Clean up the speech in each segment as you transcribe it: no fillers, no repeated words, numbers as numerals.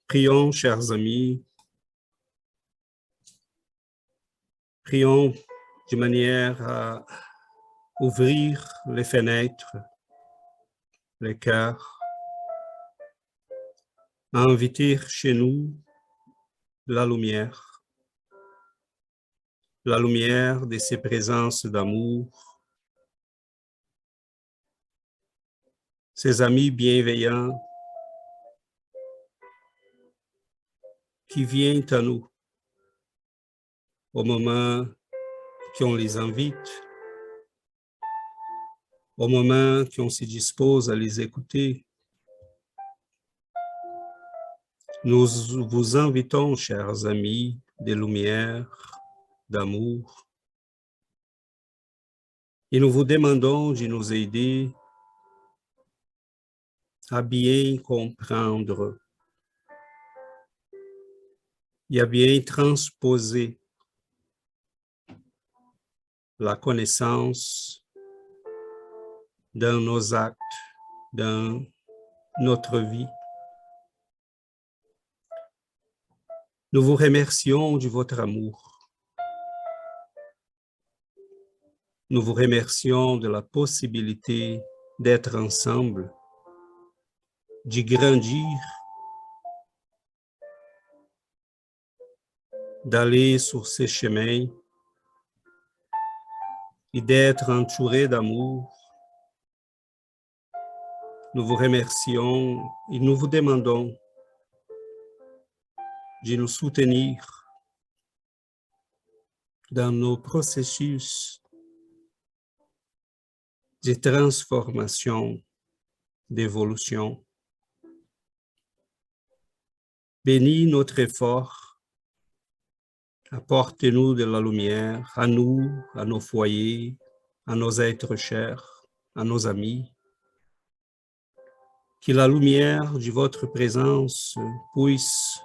Prions, chers amis, prions de manière à ouvrir les fenêtres, les cœurs, à inviter chez nous la lumière de ces présences d'amour, ces amis bienveillants qui viennent à nous au moment qu'on les invite, au moment qu'on se dispose à les écouter. Nous vous invitons, chers amis, de lumière, d'amour, et nous vous demandons de nous aider à bien comprendre et à bien transposer la connaissance dans nos actes, dans notre vie. Nous vous remercions de votre amour. Nous vous remercions de la possibilité d'être ensemble, de grandir, d'aller sur ces chemins et d'être entouré d'amour. Nous vous remercions et nous vous demandons de nous soutenir dans nos processus de transformation, d'évolution. Bénis notre effort, apportez-nous de la lumière à nous, à nos foyers, à nos êtres chers, à nos amis. Que la lumière de votre présence puisse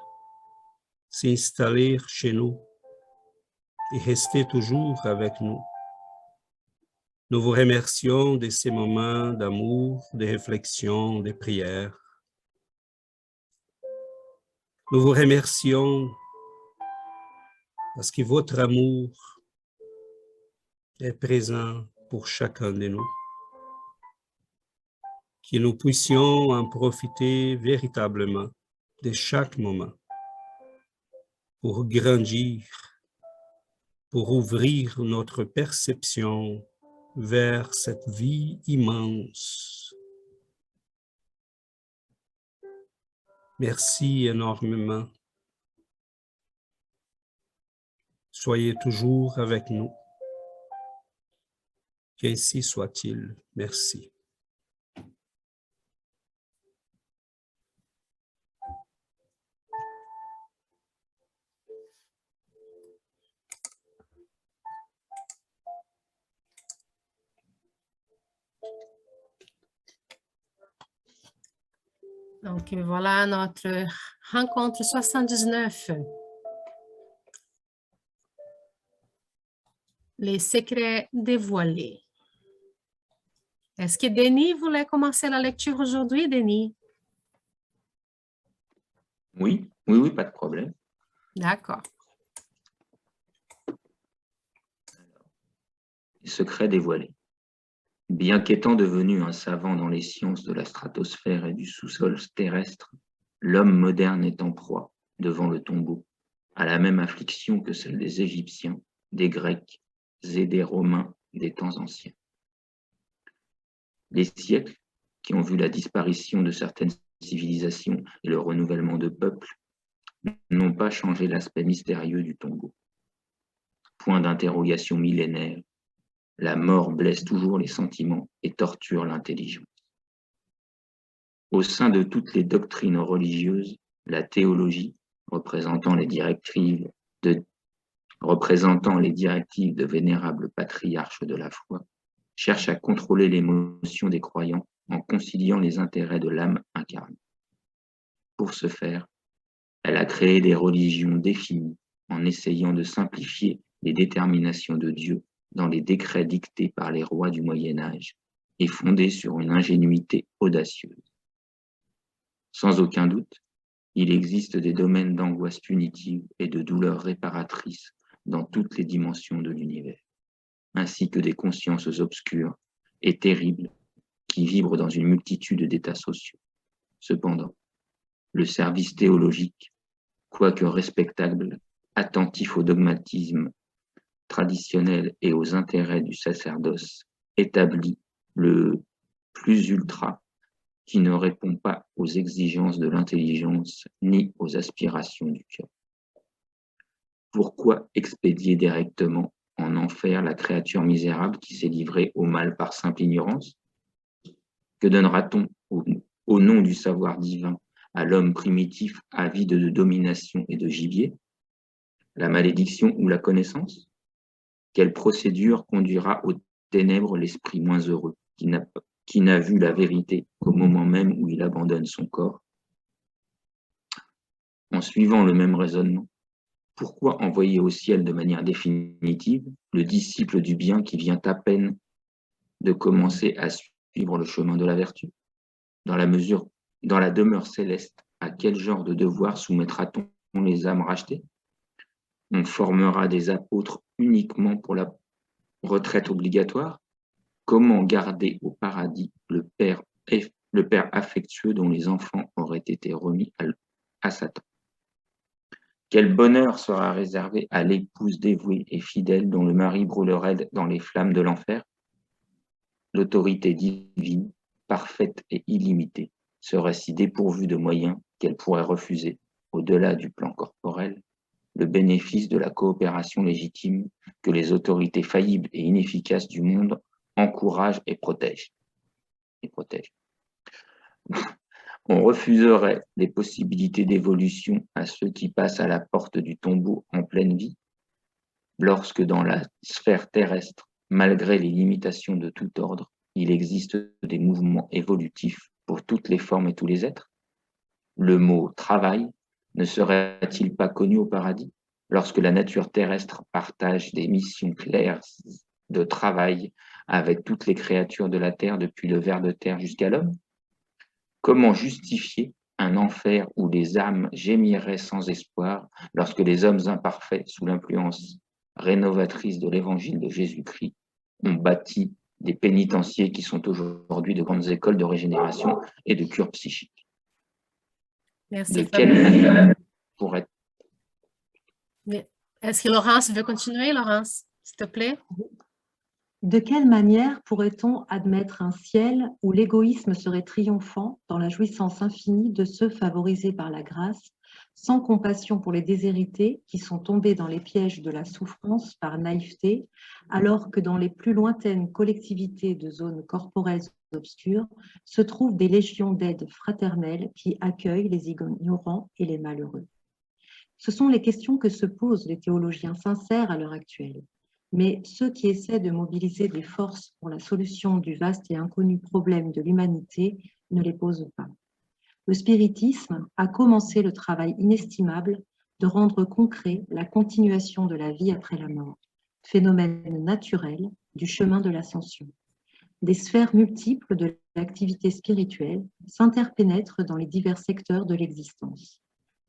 s'installer chez nous et rester toujours avec nous. Nous vous remercions de ces moments d'amour, de réflexion, de prière. Nous vous remercions parce que votre amour est présent pour chacun de nous. Que nous puissions en profiter véritablement de chaque moment pour grandir, pour ouvrir notre perception vers cette vie immense. Merci énormément. Soyez toujours avec nous. Qu'ainsi soit-il. Merci. Donc, voilà notre rencontre 79. Les secrets dévoilés. Est-ce que Denis voulait commencer la lecture aujourd'hui, Denis? Oui, pas de problème. D'accord. Les secrets dévoilés. Bien qu'étant devenu un savant dans les sciences de la stratosphère et du sous-sol terrestre, l'homme moderne est en proie, devant le tombeau, à la même affliction que celle des Égyptiens, des Grecs et des Romains des temps anciens. Les siècles, qui ont vu la disparition de certaines civilisations et le renouvellement de peuples, n'ont pas changé l'aspect mystérieux du tombeau. Point d'interrogation millénaire, la mort blesse toujours les sentiments et torture l'intelligence. Au sein de toutes les doctrines religieuses, la théologie, représentant les directives de vénérables patriarches de la foi, cherche à contrôler l'émotion des croyants en conciliant les intérêts de l'âme incarnée. Pour ce faire, elle a créé des religions définies en essayant de simplifier les déterminations de Dieu dans les décrets dictés par les rois du Moyen-Âge et fondés sur une ingénuité audacieuse. Sans aucun doute, Il existe des domaines d'angoisse punitive et de douleur réparatrice dans toutes les dimensions de l'univers, ainsi que des consciences obscures et terribles qui vibrent dans une multitude d'états sociaux. Cependant, le service théologique, quoique respectable, attentif au dogmatisme traditionnel et aux intérêts du sacerdoce, établit le plus ultra qui ne répond pas aux exigences de l'intelligence ni aux aspirations du cœur. Pourquoi expédier directement en enfer la créature misérable qui s'est livrée au mal par simple ignorance? Que donnera-t-on au nom du savoir divin à l'homme primitif avide de domination et de gibier? La malédiction ou la connaissance? Quelle procédure conduira aux ténèbres l'esprit moins heureux, qui n'a vu la vérité qu'au moment même où il abandonne son corps? En suivant le même raisonnement, pourquoi envoyer au ciel de manière définitive le disciple du bien qui vient à peine de commencer à suivre le chemin de la vertu? Dans la demeure céleste, à quel genre de devoir soumettra-t-on les âmes rachetées? On formera des apôtres uniquement pour la retraite obligatoire? Comment garder au paradis le père affectueux dont les enfants auraient été remis à Satan? Quel bonheur sera réservé à l'épouse dévouée et fidèle dont le mari brûlerait dans les flammes de l'enfer? L'autorité divine, parfaite et illimitée, serait si dépourvue de moyens qu'elle pourrait refuser, au-delà du plan corporel, le bénéfice de la coopération légitime que les autorités faillibles et inefficaces du monde encouragent et protègent. On refuserait les possibilités d'évolution à ceux qui passent à la porte du tombeau en pleine vie, lorsque dans la sphère terrestre, malgré les limitations de tout ordre, il existe des mouvements évolutifs pour toutes les formes et tous les êtres? Le mot « travail » ne serait-il pas connu au paradis, lorsque la nature terrestre partage des missions claires de travail avec toutes les créatures de la terre, depuis le ver de terre jusqu'à l'homme? Comment justifier un enfer où les âmes gémiraient sans espoir lorsque les hommes imparfaits, sous l'influence rénovatrice de l'évangile de Jésus-Christ, ont bâti des pénitenciers qui sont aujourd'hui de grandes écoles de régénération et de cure psychique? Merci. De quelle manière pourrait... Est-ce que Laurence veut continuer, Laurence, s'il te plaît? De quelle manière pourrait-on admettre un ciel où l'égoïsme serait triomphant dans la jouissance infinie de ceux favorisés par la grâce, sans compassion pour les déshérités qui sont tombés dans les pièges de la souffrance par naïveté, alors que dans les plus lointaines collectivités de zones corporelles obscures se trouvent des légions d'aides fraternelles qui accueillent les ignorants et les malheureux? Ce sont les questions que se posent les théologiens sincères à l'heure actuelle. Mais ceux qui essaient de mobiliser des forces pour la solution du vaste et inconnu problème de l'humanité ne les posent pas. Le spiritisme a commencé le travail inestimable de rendre concret la continuation de la vie après la mort, phénomène naturel du chemin de l'ascension. Des sphères multiples de l'activité spirituelle s'interpénètrent dans les divers secteurs de l'existence.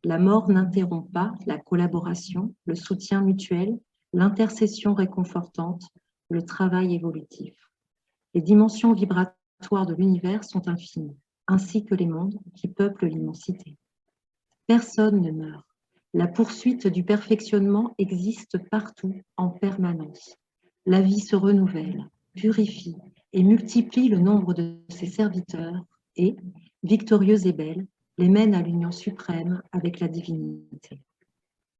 La mort n'interrompt pas la collaboration, le soutien mutuel, l'intercession réconfortante, le travail évolutif. Les dimensions vibratoires de l'univers sont infinies, ainsi que les mondes qui peuplent l'immensité. Personne ne meurt. La poursuite du perfectionnement existe partout, en permanence. La vie se renouvelle, purifie et multiplie le nombre de ses serviteurs et, victorieuse et belle, les mène à l'union suprême avec la divinité.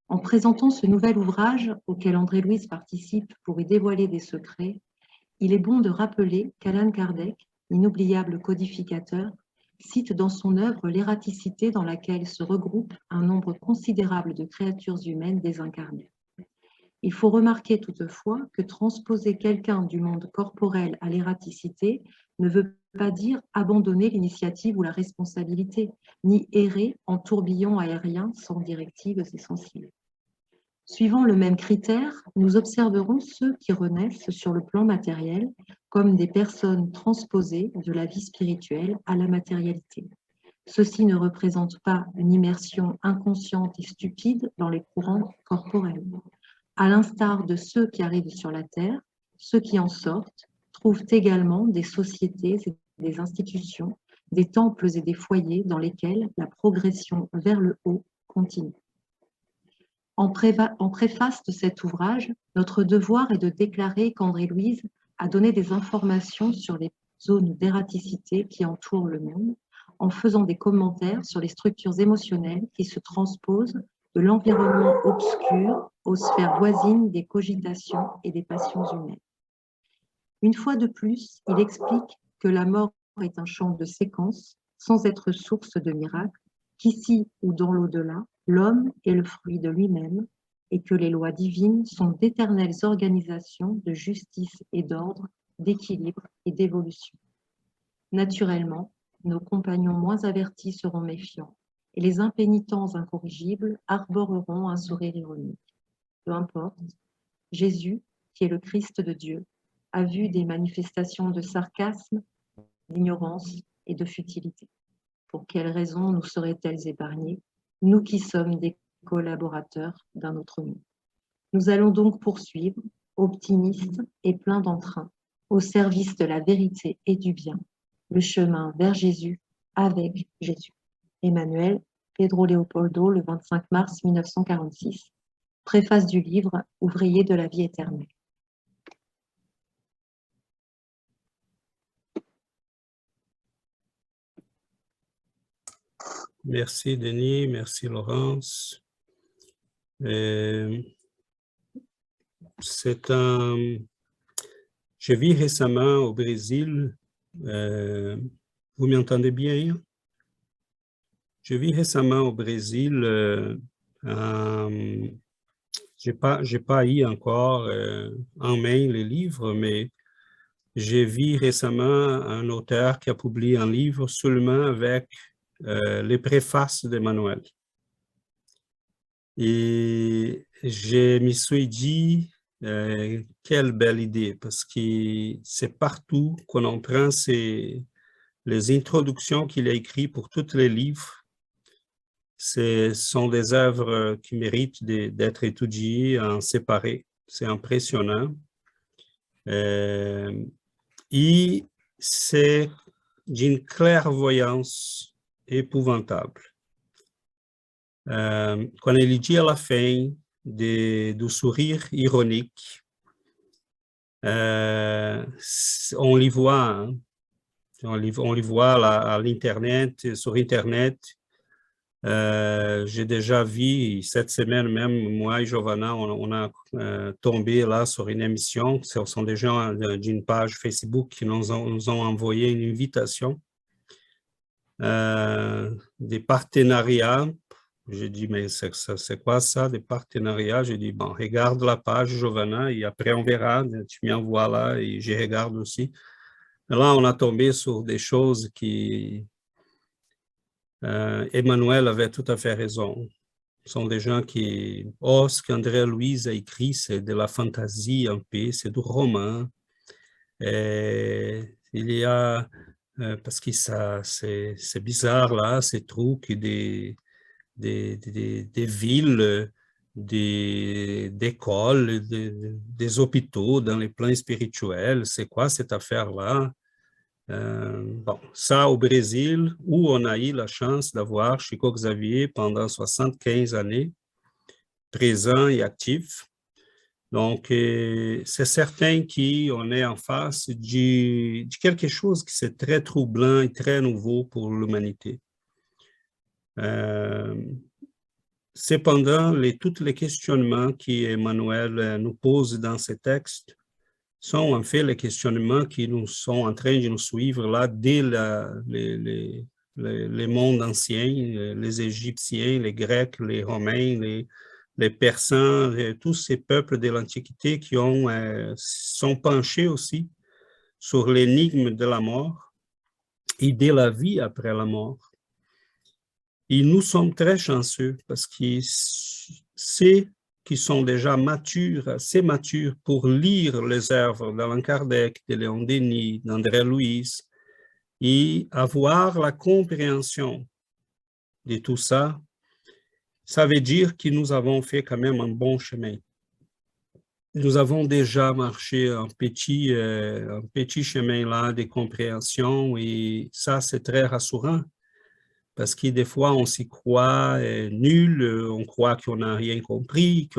En présentant ce nouvel ouvrage auquel André-Louise participe pour y dévoiler des secrets, il est bon de rappeler qu'Allan Kardec, inoubliable codificateur, cite dans son œuvre l'ératicité dans laquelle se regroupe un nombre considérable de créatures humaines désincarnées. Il faut remarquer toutefois que transposer quelqu'un du monde corporel à l'ératicité ne veut pas dire abandonner l'initiative ou la responsabilité, ni errer en tourbillon aérien sans directives essentielles. Suivant le même critère, nous observerons ceux qui renaissent sur le plan matériel comme des personnes transposées de la vie spirituelle à la matérialité. Ceci ne représente pas une immersion inconsciente et stupide dans les courants corporels. À l'instar de ceux qui arrivent sur la Terre, ceux qui en sortent trouvent également des sociétés et des institutions, des temples et des foyers dans lesquels la progression vers le haut continue. En préface de cet ouvrage, notre devoir est de déclarer qu'André-Louise a donné des informations sur les zones d'ératicité qui entourent le monde, en faisant des commentaires sur les structures émotionnelles qui se transposent de l'environnement obscur aux sphères voisines des cogitations et des passions humaines. Une fois de plus, il explique que la mort est un champ de séquence sans être source de miracle, qu'ici ou dans l'au-delà, l'homme est le fruit de lui-même et que les lois divines sont d'éternelles organisations de justice et d'ordre, d'équilibre et d'évolution. Naturellement, nos compagnons moins avertis seront méfiants et les impénitents incorrigibles arboreront un sourire ironique. Peu importe, Jésus, qui est le Christ de Dieu, a vu des manifestations de sarcasme, d'ignorance et de futilité. Pour quelles raisons nous seraient-elles épargnées, nous qui sommes des collaborateurs d'un autre monde? Nous allons donc poursuivre, optimistes et pleins d'entrain, au service de la vérité et du bien, le chemin vers Jésus avec Jésus. Emmanuel, Pedro Leopoldo, le 25 mars 1946. Préface du livre « Ouvrier de la vie éternelle ». Merci Denis, merci Laurence. Je vis récemment au Brésil. Vous m'entendez bien? Je vis récemment au Brésil. J'ai pas eu encore en main les livres, mais j'ai vu récemment un auteur qui a publié un livre seulement avec les préfaces d'Emmanuel. Et je me suis dit, quelle belle idée, parce que c'est partout qu'on prend les introductions qu'il a écrites pour tous les livres. Ce sont des œuvres qui méritent d'être étudiées en séparé. C'est impressionnant. Et c'est d'une clairvoyance épouvantable. Quand il dit à la fin du sourire ironique, on les voit, hein? On les voit à l'Internet, sur Internet. J'ai déjà vu cette semaine même, moi et Giovanna, on a tombé là sur une émission. Ce sont des gens d'une page Facebook qui nous ont envoyé une invitation, des partenariats. J'ai dit, mais c'est quoi ça, des partenariats? J'ai dit, bon, regarde la page, Giovanna, et après on verra. Tu m'envoies là et je regarde aussi. Là, on a tombé sur des choses qui... Emmanuel avait tout à fait raison. Ce sont des gens qui... Oh, ce qu'André-Louise a écrit, c'est de la fantaisie un peu, c'est du roman. Et il y a... parce que c'est bizarre là, ces trucs des villes, des écoles, des hôpitaux dans les plans spirituels. C'est quoi cette affaire-là? Bon, ça au Brésil, où on a eu la chance d'avoir Chico Xavier pendant 75 années, présent et actif. Donc, c'est certain qu'on est en face de quelque chose qui c'est très troublant et très nouveau pour l'humanité. Cependant, tous les questionnements qu'Emmanuel nous pose dans ces textes sont en fait les questionnements qui nous sont en train de nous suivre là dès les mondes anciens, les Égyptiens, les Grecs, les Romains, les Persans, tous ces peuples de l'Antiquité qui sont penchés aussi sur l'énigme de la mort et de la vie après la mort. Et nous sommes très chanceux parce que ceux qui sont déjà matures, assez matures pour lire les œuvres d'Allan Kardec, de Léon Denis, d'André Louis, et avoir la compréhension de tout ça, ça veut dire que nous avons fait quand même un bon chemin. Nous avons déjà marché un petit chemin là de compréhension et ça, c'est très rassurant parce que des fois, on s'y croit nul, on croit qu'on n'a rien compris,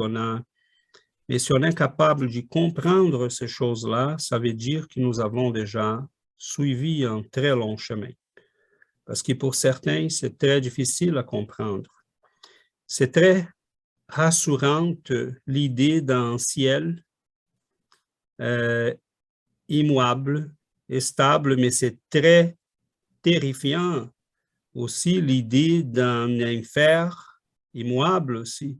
mais si on est capable de comprendre ces choses-là, ça veut dire que nous avons déjà suivi un très long chemin. Parce que pour certains, c'est très difficile à comprendre. C'est très rassurante l'idée d'un ciel immuable et stable, mais c'est très terrifiant aussi l'idée d'un enfer immuable aussi.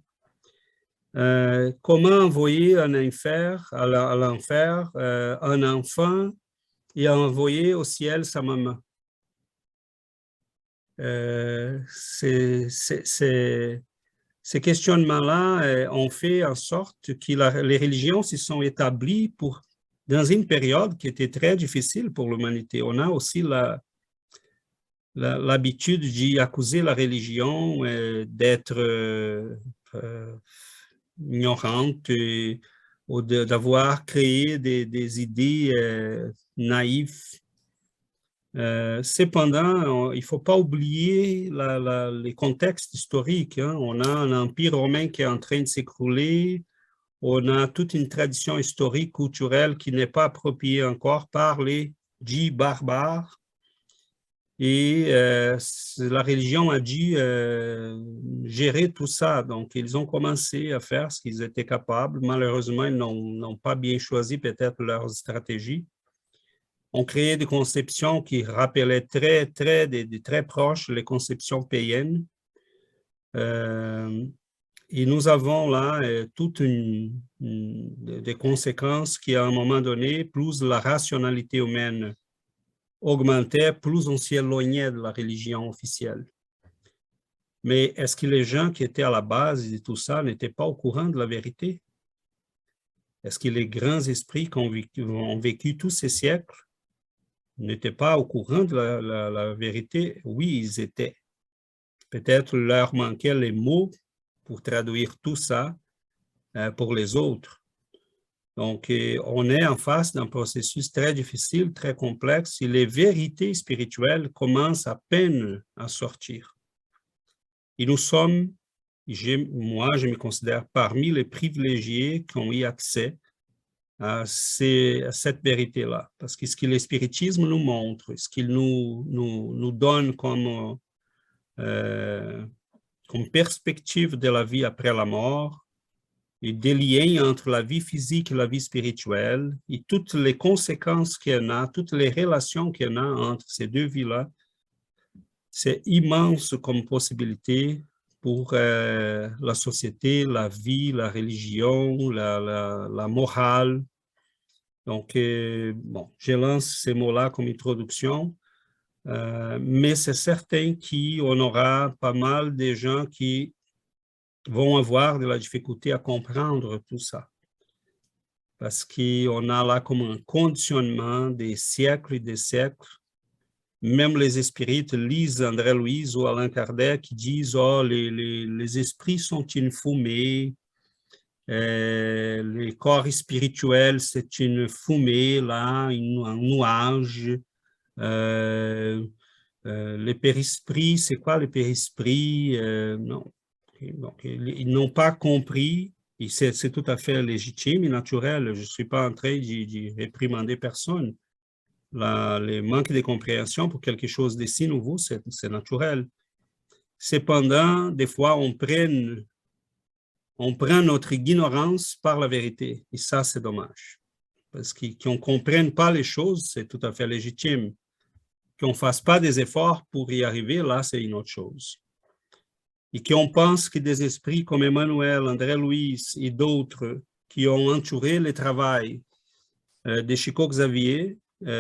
Comment envoyer un enfer, à l'enfer un enfant et envoyer au ciel sa maman? Ces questionnements-là ont fait en sorte que les religions se sont établies dans une période qui était très difficile pour l'humanité. On a aussi l'habitude d'y accuser la religion d'être ignorante ou d'avoir créé des idées naïves. Cependant, il ne faut pas oublier les contextes historiques. Hein. On a un empire romain qui est en train de s'écrouler. On a toute une tradition historique, culturelle qui n'est pas appropriée encore par les dits barbares. Et la religion a dû gérer tout ça. Donc, ils ont commencé à faire ce qu'ils étaient capables. Malheureusement, ils n'ont pas bien choisi peut-être leur stratégie. On créait des conceptions qui rappelaient très proches les conceptions païennes. Et nous avons là toutes des conséquences qui, à un moment donné, plus la rationalité humaine augmentait, plus on s'éloignait de la religion officielle. Mais est-ce que les gens qui étaient à la base de tout ça n'étaient pas au courant de la vérité? Est-ce que les grands esprits qui ont vécu tous ces siècles n'étaient pas au courant de la vérité? Oui, ils étaient. Peut-être leur manquaient les mots pour traduire tout ça pour les autres. Donc, on est en face d'un processus très difficile, très complexe, et les vérités spirituelles commencent à peine à sortir. Et nous sommes, moi, je me considère parmi les privilégiés qui ont eu accès à cette vérité-là. Parce que ce que le spiritisme nous montre, ce qu'il nous donne comme perspective de la vie après la mort, et des liens entre la vie physique et la vie spirituelle, et toutes les conséquences qu'il y en a, toutes les relations qu'il y en a entre ces deux vies-là, c'est immense comme possibilité pour la société, la vie, la religion, la morale. Donc, bon, je lance ces mots-là comme introduction, mais c'est certain qu'on aura pas mal de gens qui vont avoir de la difficulté à comprendre tout ça. Parce qu'on a là comme un conditionnement des siècles et des siècles. Même les spirites lisent André Louise ou Alain Kardec qui disent « Oh, les esprits sont une fumée, les corps spirituels, c'est une fumée, là, un nuage. Les périsprits, c'est quoi les périsprits? Non. Donc, ils n'ont pas compris, et c'est tout à fait légitime et naturel. Je ne suis pas en train de réprimander personne. Les manques de compréhension pour quelque chose de si nouveau, c'est naturel. Cependant, des fois, on prend notre ignorance par la vérité, et ça, c'est dommage. Parce qu'on ne comprenne pas les choses, c'est tout à fait légitime. Qu'on ne fasse pas des efforts pour y arriver, là, c'est une autre chose. Et qu'on pense que des esprits comme Emmanuel, André Louis et d'autres qui ont entouré le travail de Chico Xavier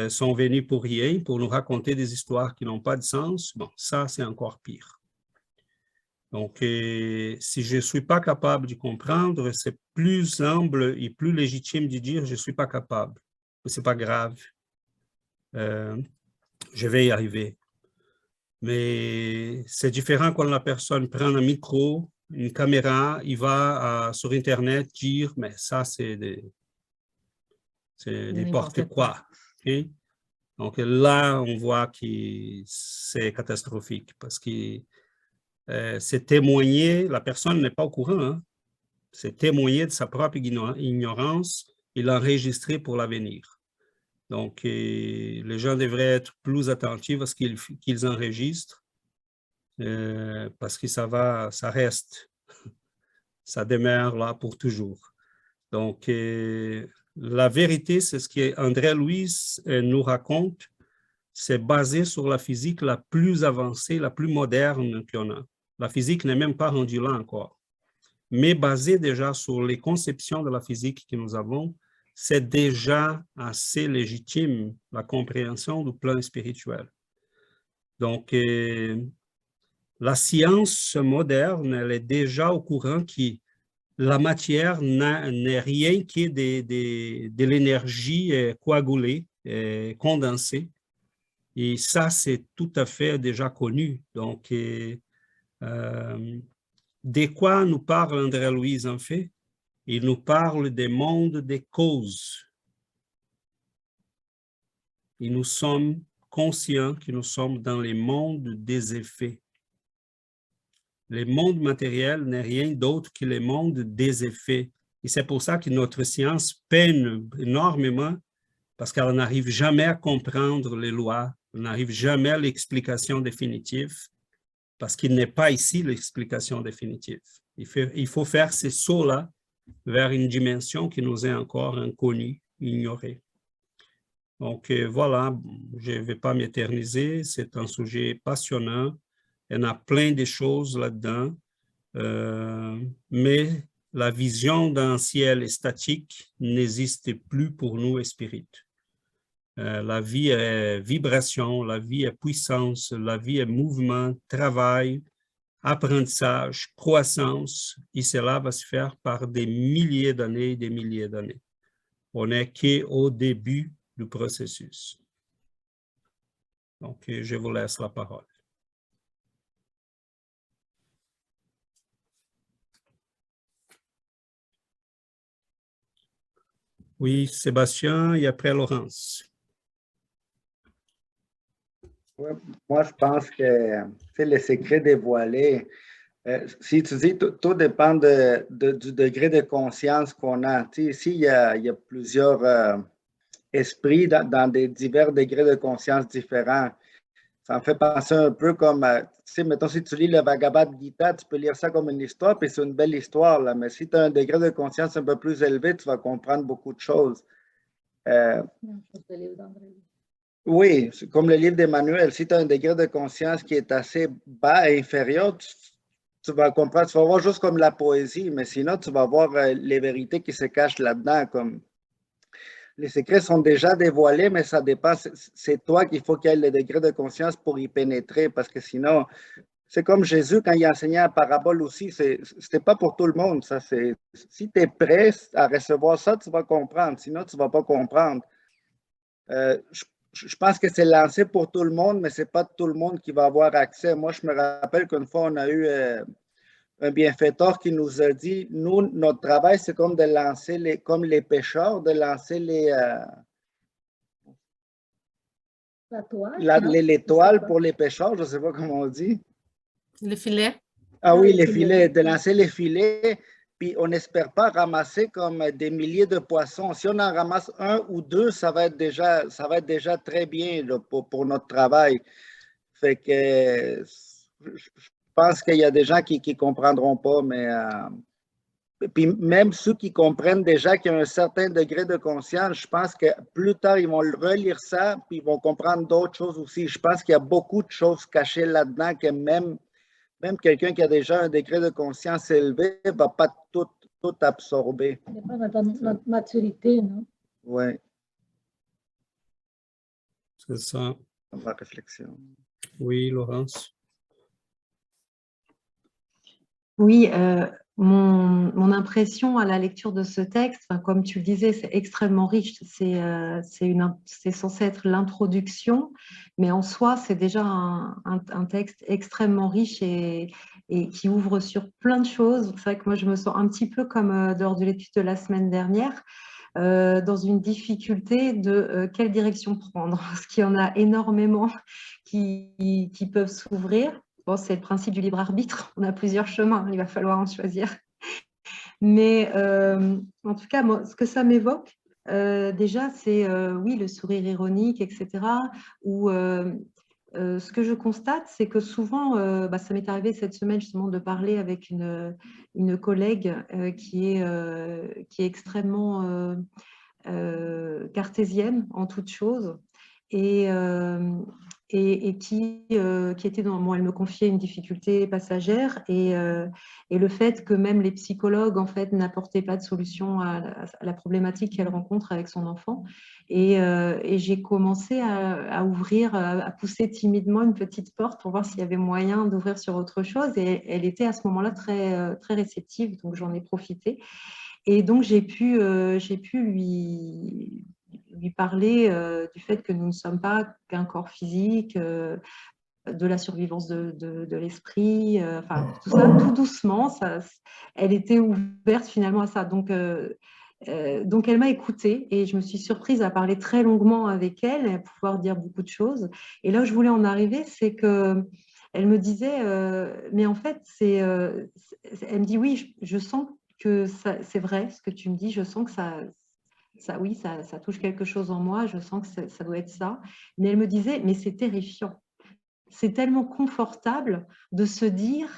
sont venus pour rien, pour nous raconter des histoires qui n'ont pas de sens. Bon, ça, c'est encore pire. Donc, si je ne suis pas capable de comprendre, c'est plus humble et plus légitime de dire « je ne suis pas capable ». Ce n'est pas grave. Je vais y arriver. Mais c'est différent quand la personne prend un micro, une caméra, il va sur Internet dire, mais ça, c'est n'importe quoi. Okay? Donc là, on voit que c'est catastrophique parce que c'est témoigner, la personne n'est pas au courant, hein? C'est témoigner de sa propre ignorance et l'enregistrer pour l'avenir. Donc, les gens devraient être plus attentifs à ce qu'ils enregistrent parce que ça reste, ça demeure là pour toujours. Donc, la vérité, c'est ce qu'André Louis nous raconte, c'est basé sur la physique la plus avancée, la plus moderne qu'on a. La physique n'est même pas rendue là encore. Mais basé déjà sur les conceptions de la physique que nous avons, c'est déjà assez légitime la compréhension du plan spirituel. Donc, la science moderne, elle est déjà au courant que la matière n'est rien que de l'énergie coagulée, condensée. Et ça, c'est tout à fait déjà connu. Donc, de quoi nous parle André Louis en fait? Il nous parle des mondes des causes. Et nous sommes conscients que nous sommes dans les mondes des effets. Le monde matériel n'est rien d'autre que le monde des effets. Et c'est pour ça que notre science peine énormément parce qu'elle n'arrive jamais à comprendre les lois, elle n'arrive jamais à l'explication définitive parce qu'il n'est pas ici l'explication définitive. Il faut faire ces sauts-là vers une dimension qui nous est encore inconnue, ignorée. Donc voilà, je ne vais pas m'éterniser, c'est un sujet passionnant, il y en a plein de choses là-dedans, mais la vision d'un ciel statique n'existe plus pour nous, spirites. La vie est vibration, la vie est puissance, la vie est mouvement, travail, apprentissage, croissance, et cela va se faire par des milliers d'années et des milliers d'années. On n'est qu'au début du processus. Donc, je vous laisse la parole. Oui, Sébastien et après Laurence. Ouais, moi, je pense que c'est le secret dévoilé. Si tu dis, tout dépend du degré de conscience qu'on a. Ici, il y a plusieurs esprits dans des divers degrés de conscience différents. Ça me fait penser un peu comme, mettons, si tu lis le Bhagavad Gita, tu peux lire ça comme une histoire, puis c'est une belle histoire, là. Mais si tu as un degré de conscience un peu plus élevé, tu vas comprendre beaucoup de choses. Oui, comme le livre d'Emmanuel, si tu as un degré de conscience qui est assez bas et inférieur, tu vas comprendre, tu vas voir juste comme la poésie, mais sinon, tu vas voir les vérités qui se cachent là-dedans. Comme les secrets sont déjà dévoilés, mais ça dépend, c'est toi qu'il faut qu'il y ait le degré de conscience pour y pénétrer, parce que sinon, c'est comme Jésus quand il enseignait la parabole aussi, c'était pas pour tout le monde. Ça, si tu es prêt à recevoir ça, tu vas comprendre, sinon tu ne vas pas comprendre. Je pense que c'est lancé pour tout le monde, mais ce n'est pas tout le monde qui va avoir accès. Moi, je me rappelle qu'une fois, on a eu un bienfaiteur qui nous a dit, nous, notre travail, c'est comme de lancer comme les pêcheurs, de lancer les toiles pour les pêcheurs, je ne sais pas comment on dit. Les filets. Ah oui, les filets, de lancer les filets, puis on n'espère pas ramasser comme des milliers de poissons. Si on en ramasse un ou deux, ça va être déjà très bien là, pour notre travail. Fait que je pense qu'il y a des gens qui ne comprendront pas, mais puis même ceux qui comprennent déjà qu'il y a un certain degré de conscience, je pense que plus tard, ils vont relire ça, puis ils vont comprendre d'autres choses aussi. Je pense qu'il y a beaucoup de choses cachées là-dedans que même quelqu'un qui a déjà un degré de conscience élevé ne va pas tout absorber. Ça dépend de notre maturité, non? Oui. C'est ça. Ma réflexion. Oui, Laurence. Oui, mon impression à la lecture de ce texte, enfin, comme tu le disais, c'est extrêmement riche. C'est censé être l'introduction, mais en soi, c'est déjà un texte extrêmement riche et qui ouvre sur plein de choses. C'est vrai que moi, je me sens un petit peu comme lors de l'étude de la semaine dernière, dans une difficulté de quelle direction prendre, parce qu'il y en a énormément qui peuvent s'ouvrir. Bon, c'est le principe du libre arbitre, on a plusieurs chemins, il va falloir en choisir. Mais en tout cas, moi, ce que ça m'évoque, déjà, c'est oui, le sourire ironique, etc. Ou ce que je constate, c'est que souvent, ça m'est arrivé cette semaine justement de parler avec une collègue qui est extrêmement cartésienne en toute chose et qui était dans... Bon, elle me confiait une difficulté passagère et le fait que même les psychologues, en fait, n'apportaient pas de solution à la problématique qu'elle rencontre avec son enfant. Et j'ai commencé à ouvrir, à pousser timidement une petite porte pour voir s'il y avait moyen d'ouvrir sur autre chose. Et elle était à ce moment-là très réceptive, donc j'en ai profité. Et donc, j'ai pu lui parler du fait que nous ne sommes pas qu'un corps physique, de la survivance de l'esprit, enfin, tout ça, tout doucement. Elle était ouverte finalement à ça. Donc, elle m'a écoutée et je me suis surprise à parler très longuement avec elle et à pouvoir dire beaucoup de choses. Et là où je voulais en arriver, c'est que elle me disait, mais en fait, elle me dit, oui, je sens que c'est vrai ce que tu me dis, je sens que oui, ça touche quelque chose en moi, je sens que ça doit être ça. Mais elle me disait, mais c'est terrifiant. C'est tellement confortable de se dire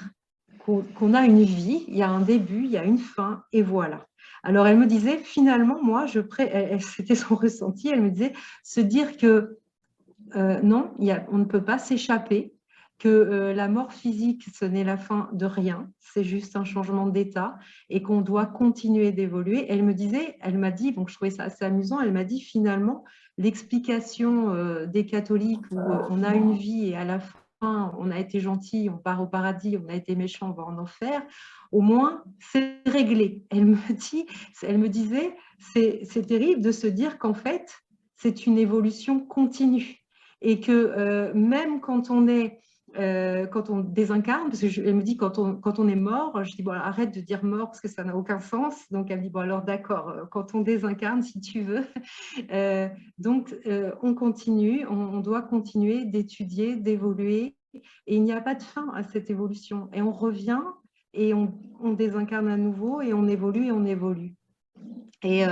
qu'on a une vie, il y a un début, il y a une fin, et voilà. Alors, elle me disait, finalement, moi, c'était son ressenti, elle me disait, se dire que non, on ne peut pas s'échapper, que la mort physique, ce n'est la fin de rien, c'est juste un changement d'état et qu'on doit continuer d'évoluer. Elle m'a dit, donc je trouvais ça assez amusant, elle m'a dit finalement, l'explication des catholiques où on a une vie et à la fin, on a été gentil, on part au paradis, on a été méchant, on va en enfer, au moins, c'est réglé. Elle me disait, c'est terrible de se dire qu'en fait, c'est une évolution continue et que même quand on désincarne, parce qu'elle me dit quand on est mort, je dis bon, arrête de dire mort parce que ça n'a aucun sens. Donc elle me dit bon alors d'accord, quand on désincarne si tu veux. Donc on continue, on doit continuer d'étudier, d'évoluer et il n'y a pas de fin à cette évolution. Et on revient et on désincarne à nouveau et on évolue et on évolue. Et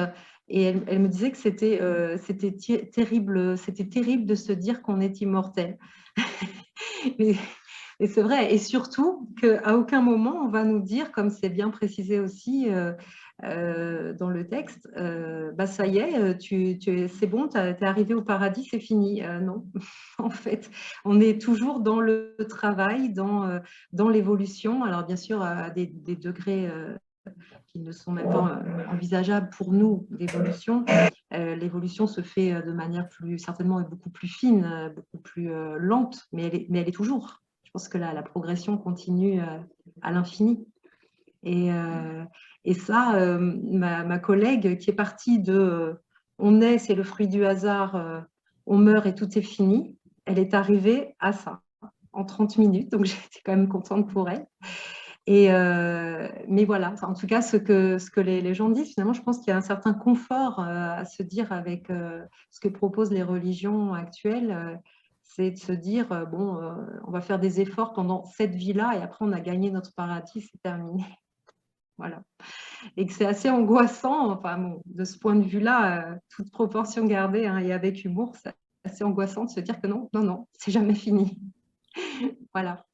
elle me disait que c'était terrible de se dire qu'on est immortel. Et c'est vrai, et surtout qu'à aucun moment on va nous dire, comme c'est bien précisé aussi dans le texte, ça y est, c'est bon, tu es arrivé au paradis, c'est fini. Non, en fait, on est toujours dans le travail, dans l'évolution. Alors bien sûr, à des degrés qui ne sont même pas envisageables pour nous d'évolution. L'évolution se fait de manière certainement beaucoup plus fine, beaucoup plus lente, mais elle est toujours. Je pense que la progression continue à l'infini. Et ça, ma collègue qui est partie de on est, c'est le fruit du hasard, on meurt et tout est fini, elle est arrivée à ça en 30 minutes, donc j'étais quand même contente pour elle. Mais voilà, en tout cas, ce que les gens disent, finalement, je pense qu'il y a un certain confort à se dire avec ce que proposent les religions actuelles, c'est de se dire, bon, on va faire des efforts pendant cette vie-là et après on a gagné notre paradis, c'est terminé. Voilà. Et que c'est assez angoissant, enfin, bon, de ce point de vue-là, toute proportion gardée hein, et avec humour, c'est assez angoissant de se dire que non, c'est jamais fini. Voilà.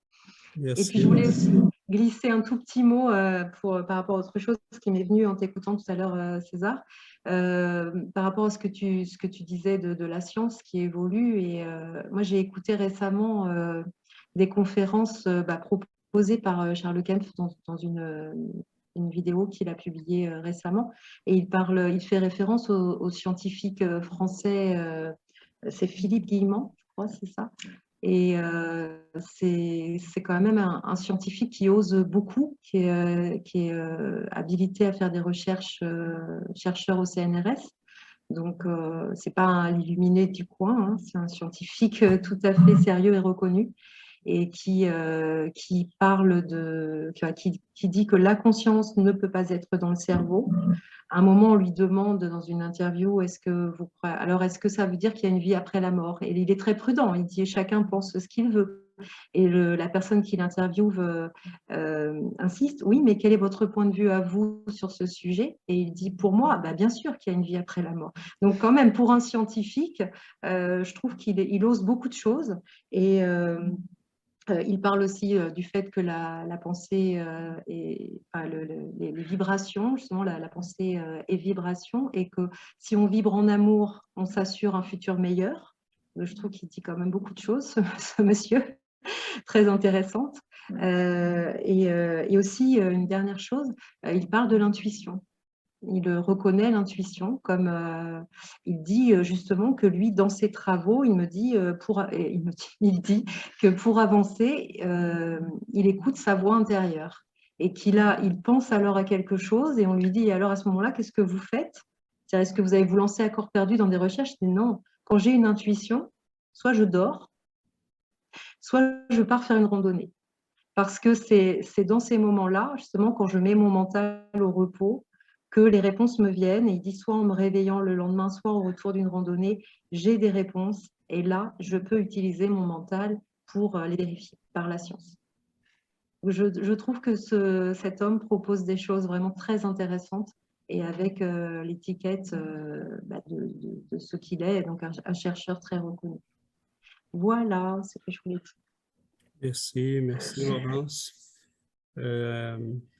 Merci. Et puis, je voulais aussi glisser un tout petit mot par rapport à autre chose qui m'est venu en t'écoutant tout à l'heure, César, par rapport à ce que tu disais de la science qui évolue. Et moi, j'ai écouté récemment des conférences proposées par Charles Kempf dans une vidéo qu'il a publiée récemment. Et il fait référence au scientifique français, c'est Philippe Guillemant, je crois, c'est ça. Et c'est quand même un scientifique qui ose beaucoup, qui est habilité à faire des recherches, chercheur au CNRS. Donc, ce n'est pas l'illuminé du coin, hein, c'est un scientifique tout à fait sérieux et reconnu, et qui parle qui dit que la conscience ne peut pas être dans le cerveau. À un moment, on lui demande dans une interview, est-ce que ça veut dire qu'il y a une vie après la mort? Et il est très prudent, il dit chacun pense ce qu'il veut. Et la personne qui l'interviewe insiste, oui, mais quel est votre point de vue à vous sur ce sujet? Et il dit, pour moi, bah, bien sûr qu'il y a une vie après la mort. Donc quand même, pour un scientifique, je trouve qu'il ose beaucoup de choses. Et il parle aussi du fait que la pensée les vibrations, justement, la pensée est vibration, et que si on vibre en amour, on s'assure un futur meilleur. Je trouve qu'il dit quand même beaucoup de choses, ce monsieur, très intéressante. Et aussi, une dernière chose, il parle de l'intuition. Il reconnaît l'intuition, comme il dit justement que lui, dans ses travaux, il dit que pour avancer, il écoute sa voix intérieure et il pense alors à quelque chose et on lui dit, alors à ce moment-là, qu'est-ce que vous faites? Est-ce que vous allez vous lancer à corps perdu dans des recherches? Il dit, non, quand j'ai une intuition, soit je dors, soit je pars faire une randonnée. Parce que c'est dans ces moments-là, justement, quand je mets mon mental au repos, que les réponses me viennent. Et il dit, soit en me réveillant le lendemain, soit au retour d'une randonnée, j'ai des réponses. Et là, je peux utiliser mon mental pour les vérifier par la science. Je trouve que cet homme propose des choses vraiment très intéressantes et avec l'étiquette de ce qu'il est, donc un chercheur très reconnu. Voilà ce que je voulais dire. Merci Laurence.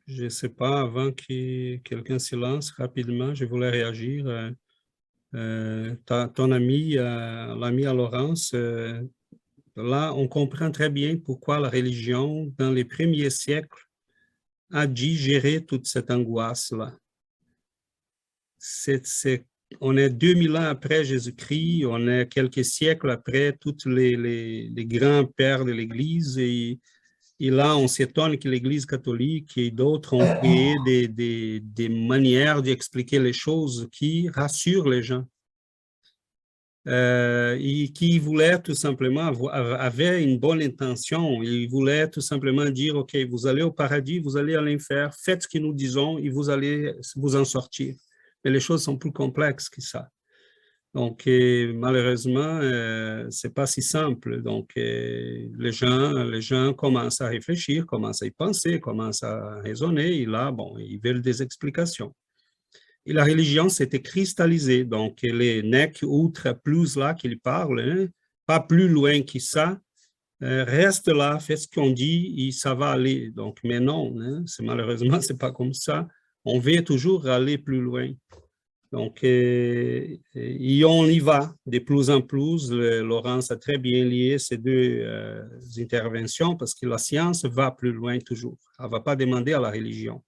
Je ne sais pas, avant que quelqu'un se lance rapidement, je voulais réagir. Ton ami, l'ami à Laurence, là, on comprend très bien pourquoi la religion, dans les premiers siècles, a dû gérer toute cette angoisse-là. On est 2000 ans après Jésus-Christ, on est quelques siècles après tous les grands pères de l'Église et là, on s'étonne que l'Église catholique et d'autres ont créé des manières d'expliquer les choses qui rassurent les gens. Et qui voulaient tout simplement, avaient une bonne intention. Ils voulaient tout simplement dire, OK, vous allez au paradis, vous allez à l'enfer, faites ce que nous disons et vous allez vous en sortir. Mais les choses sont plus complexes que ça. Donc, malheureusement, ce n'est pas si simple. Donc, les gens commencent à réfléchir, commencent à y penser, commencent à raisonner. Et là, bon, ils veulent des explications. Et la religion s'était cristallisée. Donc, les nec outre plus là qu'il parle, hein, pas plus loin que ça, reste là, fait ce qu'on dit et ça va aller. Donc, mais non, hein, malheureusement, ce n'est pas comme ça. On veut toujours aller plus loin. Donc, et on y va de plus en plus. Laurence a très bien lié ces deux interventions parce que la science va plus loin toujours. Elle ne va pas demander à la religion.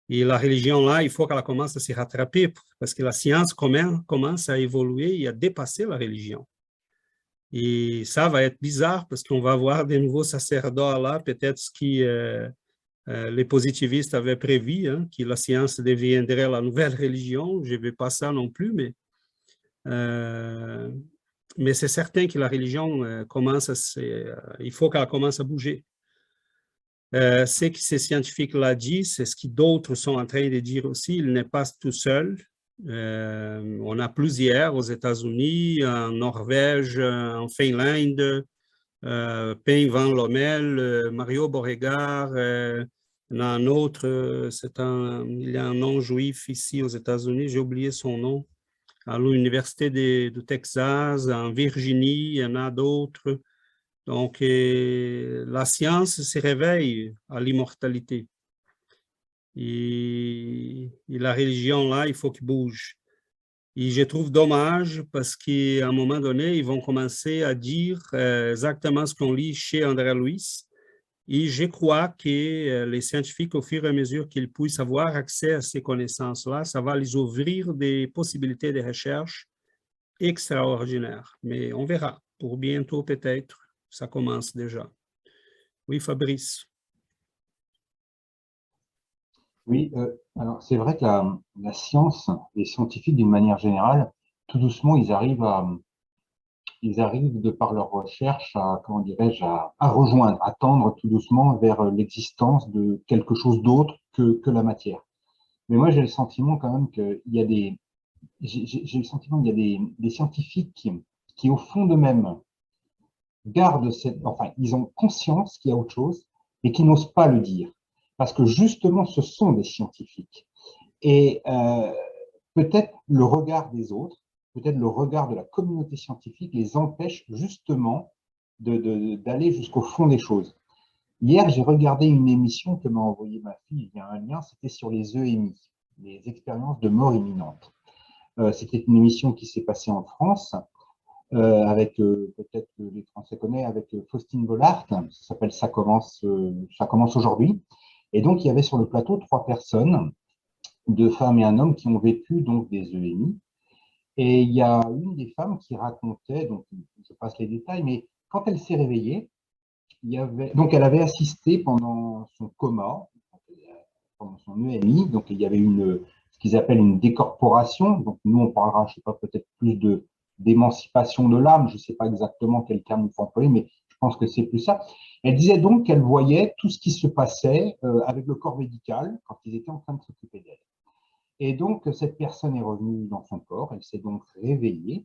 Et la religion, là, il faut qu'elle commence à se rattraper parce que la science commence à évoluer et à dépasser la religion. Et ça va être bizarre parce qu'on va avoir des nouveaux sacerdots là, peut-être ce qui... les positivistes avaient prévu hein, que la science deviendrait la nouvelle religion. Je ne veux pas ça non plus, mais c'est certain que la religion il faut qu'elle commence à bouger. Ce que ces scientifiques-là disent, c'est ce que d'autres sont en train de dire aussi. Il n'est pas tout seul. On a plusieurs aux États-Unis, en Norvège, en Finlande, Payne Van Lommel, Mario Beauregard, il y a un autre, il y a un non-juif ici aux États-Unis, j'ai oublié son nom, à l'Université du Texas, en Virginie, il y en a d'autres. Donc, la science se réveille à l'immortalité. Et la religion, là, il faut qu'il bouge. Et je trouve dommage parce qu'à un moment donné, ils vont commencer à dire exactement ce qu'on lit chez André Louis. Et je crois que les scientifiques, au fur et à mesure qu'ils puissent avoir accès à ces connaissances-là, ça va les ouvrir des possibilités de recherche extraordinaires. Mais on verra. Pour bientôt, peut-être, ça commence déjà. Oui, Fabrice. Oui, alors c'est vrai que la science, les scientifiques d'une manière générale, tout doucement, ils arrivent de par leur recherche à, comment dirais-je, à rejoindre, à tendre tout doucement vers l'existence de quelque chose d'autre que la matière. Mais moi, j'ai le sentiment quand même qu'il y a j'ai le sentiment qu'il y a des scientifiques qui, au fond d'eux-mêmes, gardent enfin, ils ont conscience qu'il y a autre chose et qui n'osent pas le dire. Parce que justement, ce sont des scientifiques. Et peut-être le regard des autres, peut-être le regard de la communauté scientifique les empêche justement d'aller jusqu'au fond des choses. Hier, j'ai regardé une émission que m'a envoyée ma fille via un lien, c'était sur les EMI, les expériences de mort imminente. C'était une émission qui s'est passée en France, avec, peut-être que les Français connaissent, avec Faustine Bollard, ça s'appelle ça commence aujourd'hui. Et donc, il y avait sur le plateau 3 personnes, 2 femmes et un homme qui ont vécu donc des EMI. Et il y a une des femmes qui racontait, donc je passe les détails, mais quand elle s'est réveillée, donc elle avait assisté pendant son coma, pendant son EMI, donc il y avait ce qu'ils appellent une décorporation, donc nous on parlera, je sais pas, peut-être plus d'émancipation de l'âme, je ne sais pas exactement quel terme il faut employer, mais je pense que c'est plus ça. Elle disait donc qu'elle voyait tout ce qui se passait avec le corps médical quand ils étaient en train de s'occuper d'elle. Et donc, cette personne est revenue dans son corps, elle s'est donc réveillée.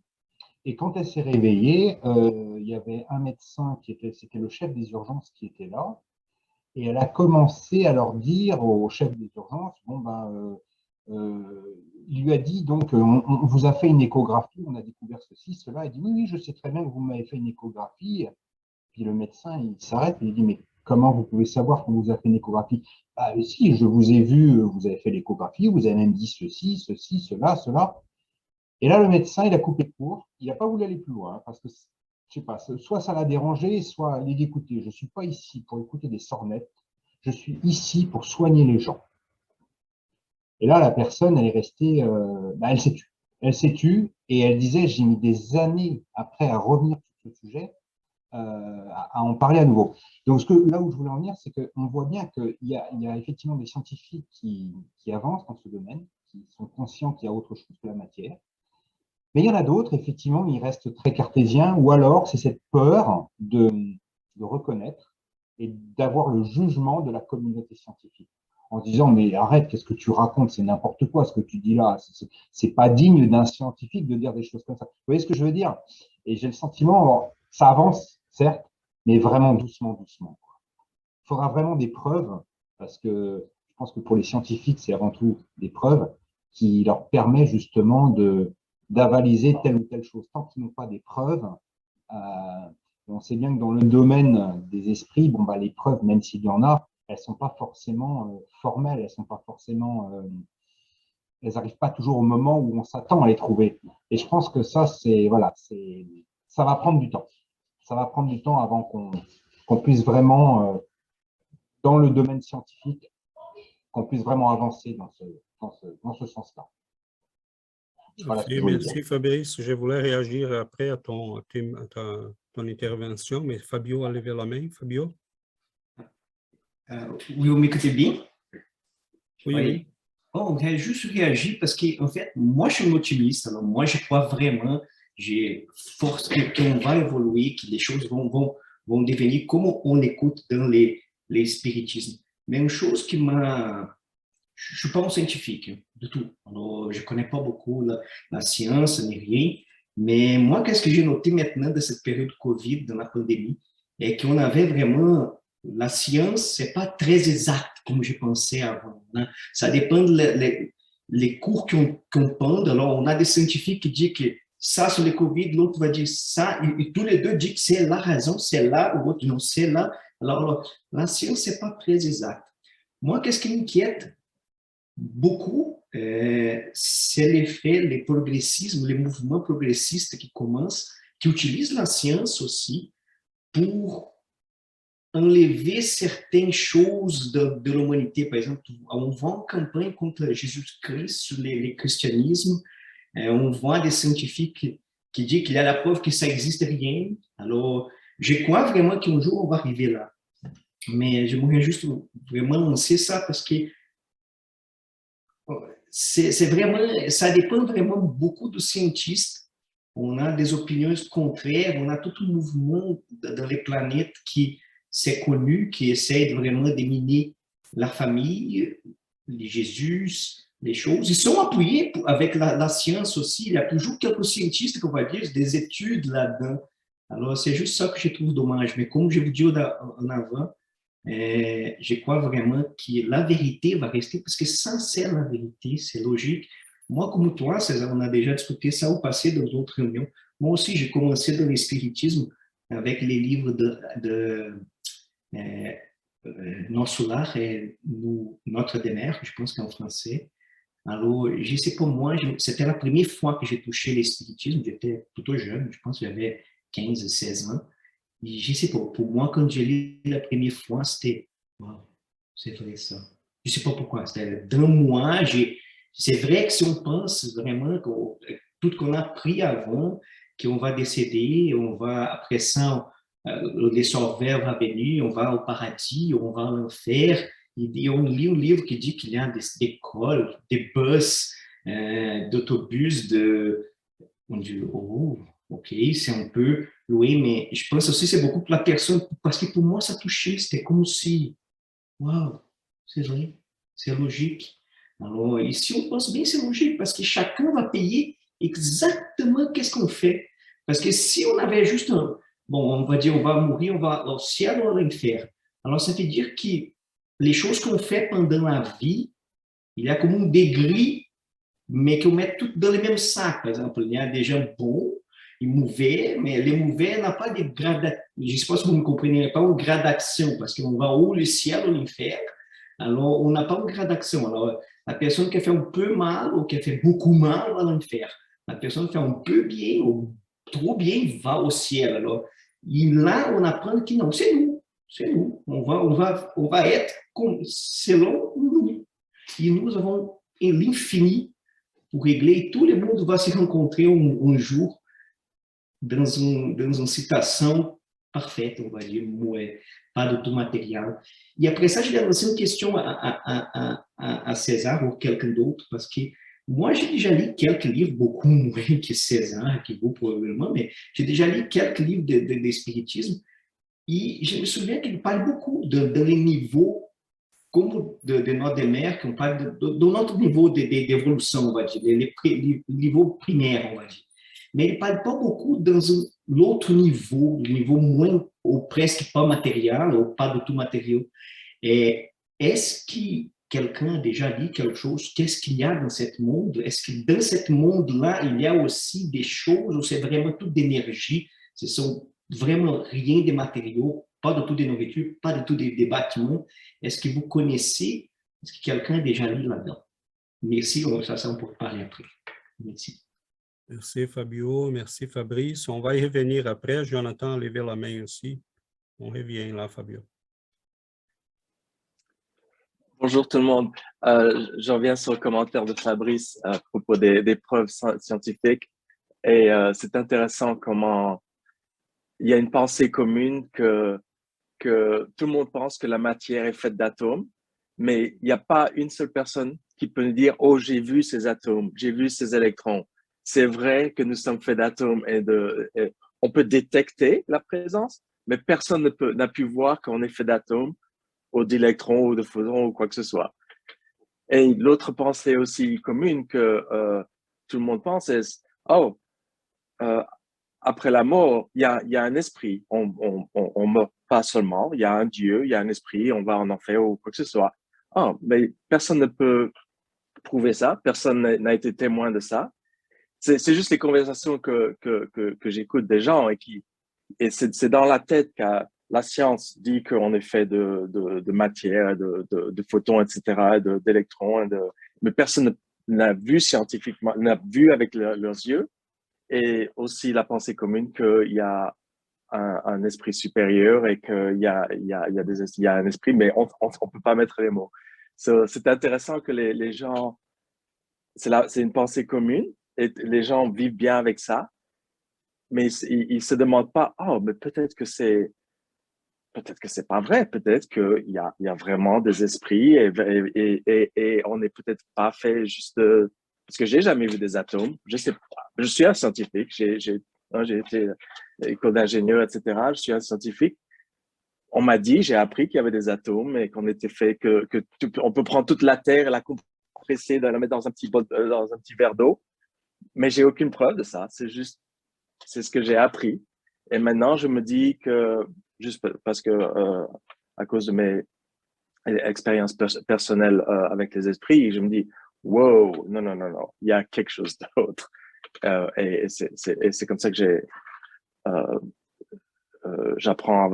Et quand elle s'est réveillée, il y avait un médecin c'était le chef des urgences qui était là. Et elle a commencé à leur dire au chef des urgences, bon ben, il lui a dit donc, on vous a fait une échographie, on a découvert ceci, cela. Elle dit oui, je sais très bien que vous m'avez fait une échographie. Puis le médecin, il s'arrête et il dit, mais comment vous pouvez savoir qu'on vous a fait une échographie? Ah, si, je vous ai vu, vous avez fait l'échographie, vous avez même dit ceci, ceci, cela, cela. Et là, le médecin, il a coupé court, il n'a pas voulu aller plus loin, parce que, je sais pas, soit ça l'a dérangé, soit il dit, écoutez, je ne suis pas ici pour écouter des sornettes, je suis ici pour soigner les gens. Et là, la personne, elle est restée, elle s'est tue. Elle s'est tue, et elle disait, j'ai mis des années après à revenir sur ce sujet, à en parler à nouveau. Donc, là où je voulais en venir, c'est qu'on voit bien qu'il y a effectivement des scientifiques qui avancent dans ce domaine, qui sont conscients qu'il y a autre chose que la matière. Mais il y en a d'autres, effectivement, ils restent très cartésiens, ou alors c'est cette peur de reconnaître et d'avoir le jugement de la communauté scientifique, en se disant, mais arrête, qu'est-ce que tu racontes, c'est n'importe quoi ce que tu dis là, c'est pas digne d'un scientifique de dire des choses comme ça. Vous voyez ce que je veux dire? Et j'ai le sentiment, ça avance, certes, mais vraiment doucement, doucement. Il faudra vraiment des preuves, parce que je pense que pour les scientifiques, c'est avant tout des preuves qui leur permettent justement d'avaliser telle ou telle chose. Tant qu'ils n'ont pas des preuves, on sait bien que dans le domaine des esprits, bon, bah, les preuves, même s'il y en a, elles ne sont pas forcément formelles, elles sont pas forcément, elles n'arrivent pas toujours au moment où on s'attend à les trouver. Et je pense que ça, voilà, ça va prendre du temps. Ça va prendre du temps avant qu'on puisse vraiment, dans le domaine scientifique, qu'on puisse vraiment avancer dans ce sens-là. Voilà, merci Fabrice. Je voulais réagir après à ton intervention, mais Fabio a levé la main. Fabio? Oui, vous m'écoutez bien? Oui, oui. Bon, je juste réagir parce que, en fait, moi, je suis un optimiste. Alors, moi, je crois vraiment, j'ai force qu'on va évoluer, que les choses vont devenir comme on écoute dans les spiritismes. Mais une chose qui m'a... Je ne suis pas un scientifique du tout. Alors, je ne connais pas beaucoup la science ni rien. Mais moi, qu'est-ce que j'ai noté maintenant de cette période Covid, de la pandémie, est qu'on avait vraiment... La science, ce n'est pas très exact comme je pensais avant. Hein. Ça dépend les cours qu'on prend. Alors, on a des scientifiques qui disent que ça, sur le Covid, l'autre va dire ça, et tous les deux disent que c'est la raison, c'est là, ou l'autre non, c'est là. Alors, la science, ce n'est pas très exact. Moi, qu'est-ce qui m'inquiète beaucoup, c'est l'effet, les progressismes, les mouvements progressistes qui commencent, qui utilisent la science aussi pour enlever certaines choses de l'humanité. Par exemple, on voit une campagne contre Jésus-Christ sur le christianisme, on voit des scientifiques qui disent qu'il y a la preuve que ça n'existe rien. Alors, je crois vraiment qu'un jour, on va arriver là. Mais j'aimerais juste vraiment lancer ça parce que c'est vraiment, ça dépend vraiment beaucoup de scientistes. On a des opinions contraires, on a tout un mouvement dans les planètes qui s'est connu, qui essaie vraiment d'éliminer la famille, Jésus, les choses. Ils sont appuyés avec la science aussi. Il y a toujours quelques scientistes, qu'on va dire, des études là-dedans. Alors, c'est juste ça que je trouve dommage. Mais comme je vous dis en avant, je crois vraiment que la vérité va rester, parce que sans c'est la vérité, c'est logique. Moi, comme toi, César, on a déjà discuté ça au passé dans d'autres réunions. Moi aussi, j'ai commencé dans l'espiritisme avec les livres de Nosso Lar et Notre Demeure, je pense qu'en français. Alors, je sais pas moi, c'était la première fois que j'ai touché l'espiritisme, j'étais plutôt jeune, je pense que j'avais 15, 16 ans. Et je sais pas, pour moi, quand j'ai lu la première fois, c'était, wow, c'est vrai ça. Je sais pas pourquoi, c'était d'un mois, c'est vrai que si on pense vraiment que tout ce qu'on a appris avant, qu'on va décéder, on va, après ça, les sorciers vont venir, on va au paradis, on va à l'enfer. Et on lit un livre qui dit qu'il y a des écoles, des bus, d'autobus, on dit, oh, ok, c'est un peu loin, mais je pense aussi que c'est beaucoup pour la personne, parce que pour moi, ça touchait, c'était comme si, waouh, c'est vrai, c'est logique. Alors, ici, on pense bien, c'est logique, parce que chacun va payer exactement qu'est-ce qu'on fait. Parce que si on avait juste un, bon, on va dire, on va mourir, on va au ciel ou à l'enfer. Alors, ça veut dire que les choses qu'on fait pendant la vie, il y a comme un degré, mais qu'on met tout dans le même sac. Par exemple, il y a des gens bons et mauvais, mais les mauvais n'ont pas de gradation. Je ne sais pas si vous me comprenez, pas une gradation, parce qu'on va ou le ciel ou l'enfer. Alors, on n'a pas une gradation. Alors, la personne qui fait un peu mal ou qui fait beaucoup mal va à l'enfer. La personne qui fait un peu bien ou trop bien va au ciel. Alors, et là, on apprend que non, c'est nous. C'est nous. On va être comme, selon nous. Et nous avons l'infini pour régler. Et tout le monde va se rencontrer un jour dans une situation parfaite, on va dire, pas de tout matériel. Et après ça, je vais lancer une question à César ou quelqu'un d'autre, parce que moi, j'ai déjà lu quelques livres, beaucoup moins que César, que vous probablement, mais j'ai déjà lu quelques livres de spiritisme. Et je me souviens qu'il parle beaucoup de les niveaux, comme de notre mère, qu'on parle de notre niveau d'évolution, on va dire, les niveaux primaires, on va dire. Mais il ne parle pas beaucoup dans l'autre niveau, le niveau moins ou presque pas matériel, ou pas de tout matériel. Est-ce que quelqu'un a déjà dit quelque chose? Qu'est-ce qu'il y a dans ce monde? Est-ce que dans ce monde-là, il y a aussi des choses où c'est vraiment tout d'énergie? Ce sont vraiment rien de matériaux, pas de tout de nourriture, pas de tout des bâtiments. Est-ce que vous connaissez? Est-ce que quelqu'un a déjà lu là-dedans? Merci, ça on peut parler après. Merci. Merci Fabio, merci Fabrice. On va y revenir après. Jonathan a levé la main aussi. On revient là, Fabio. Bonjour tout le monde. Je reviens sur le commentaire de Fabrice à propos des preuves scientifiques. Et c'est intéressant comment il y a une pensée commune que tout le monde pense que la matière est faite d'atomes, mais il n'y a pas une seule personne qui peut nous dire « Oh, j'ai vu ces atomes, j'ai vu ces électrons ». C'est vrai que nous sommes faits d'atomes et on peut détecter la présence, mais personne n'a pu voir qu'on est fait d'atomes ou d'électrons ou de photons ou quoi que ce soit. Et l'autre pensée aussi commune que tout le monde pense est « Oh, après la mort, il y a un esprit. On meurt pas seulement, il y a un Dieu, il y a un esprit, on va en enfer ou quoi que ce soit. Oh, mais personne ne peut prouver ça, personne n'a été témoin de ça. C'est juste les conversations que j'écoute des gens et c'est dans la tête que la science dit qu'on est fait de matière, de photons, etc., d'électrons, mais personne n'a vu scientifiquement, n'a vu avec leurs yeux. Et aussi la pensée commune qu'il y a un esprit supérieur et qu'il y a un esprit, mais on peut pas mettre les mots. C'est intéressant que les gens, c'est une pensée commune et les gens vivent bien avec ça. mais ils ne se demandent pas, oh, mais peut-être que c'est pas vrai, peut-être qu'il y a vraiment des esprits et on n'est peut-être pas fait juste parce que j'ai jamais vu des atomes, je sais pas, je suis un scientifique, j'ai été école d'ingénieur, etc. Je suis un scientifique. On m'a dit, j'ai appris qu'il y avait des atomes et qu'on était fait on peut prendre toute la Terre et la compresser, la mettre dans un petit verre d'eau, mais j'ai aucune preuve de ça. C'est ce que j'ai appris. Et maintenant, je me dis que juste parce que à cause de mes expériences personnelles avec les esprits, je me dis, wow, non, il y a quelque chose d'autre. Et c'est comme ça que j'apprends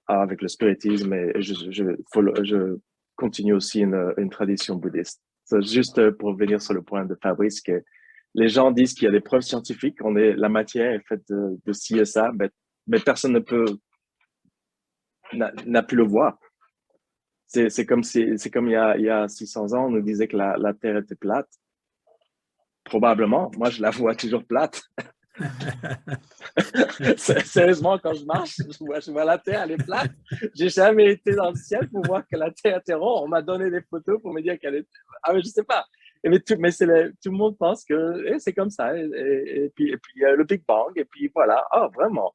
avec le spiritisme et je continue aussi une tradition bouddhiste. C'est juste pour venir sur le point de Fabrice, que les gens disent qu'il y a des preuves scientifiques, la matière est faite de ci et ça, mais personne n'a pu le voir. C'est comme il y a 600 ans, on nous disait que la Terre était plate. Probablement, moi je la vois toujours plate. Sérieusement, quand je marche, je vois la Terre, elle est plate. J'ai jamais été dans le ciel pour voir que la Terre était ronde. On m'a donné des photos pour me dire qu'elle est... Ah, mais je sais pas. Mais tout le monde pense que c'est comme ça. Et puis, il y a le Big Bang, et puis voilà. Ah, vraiment.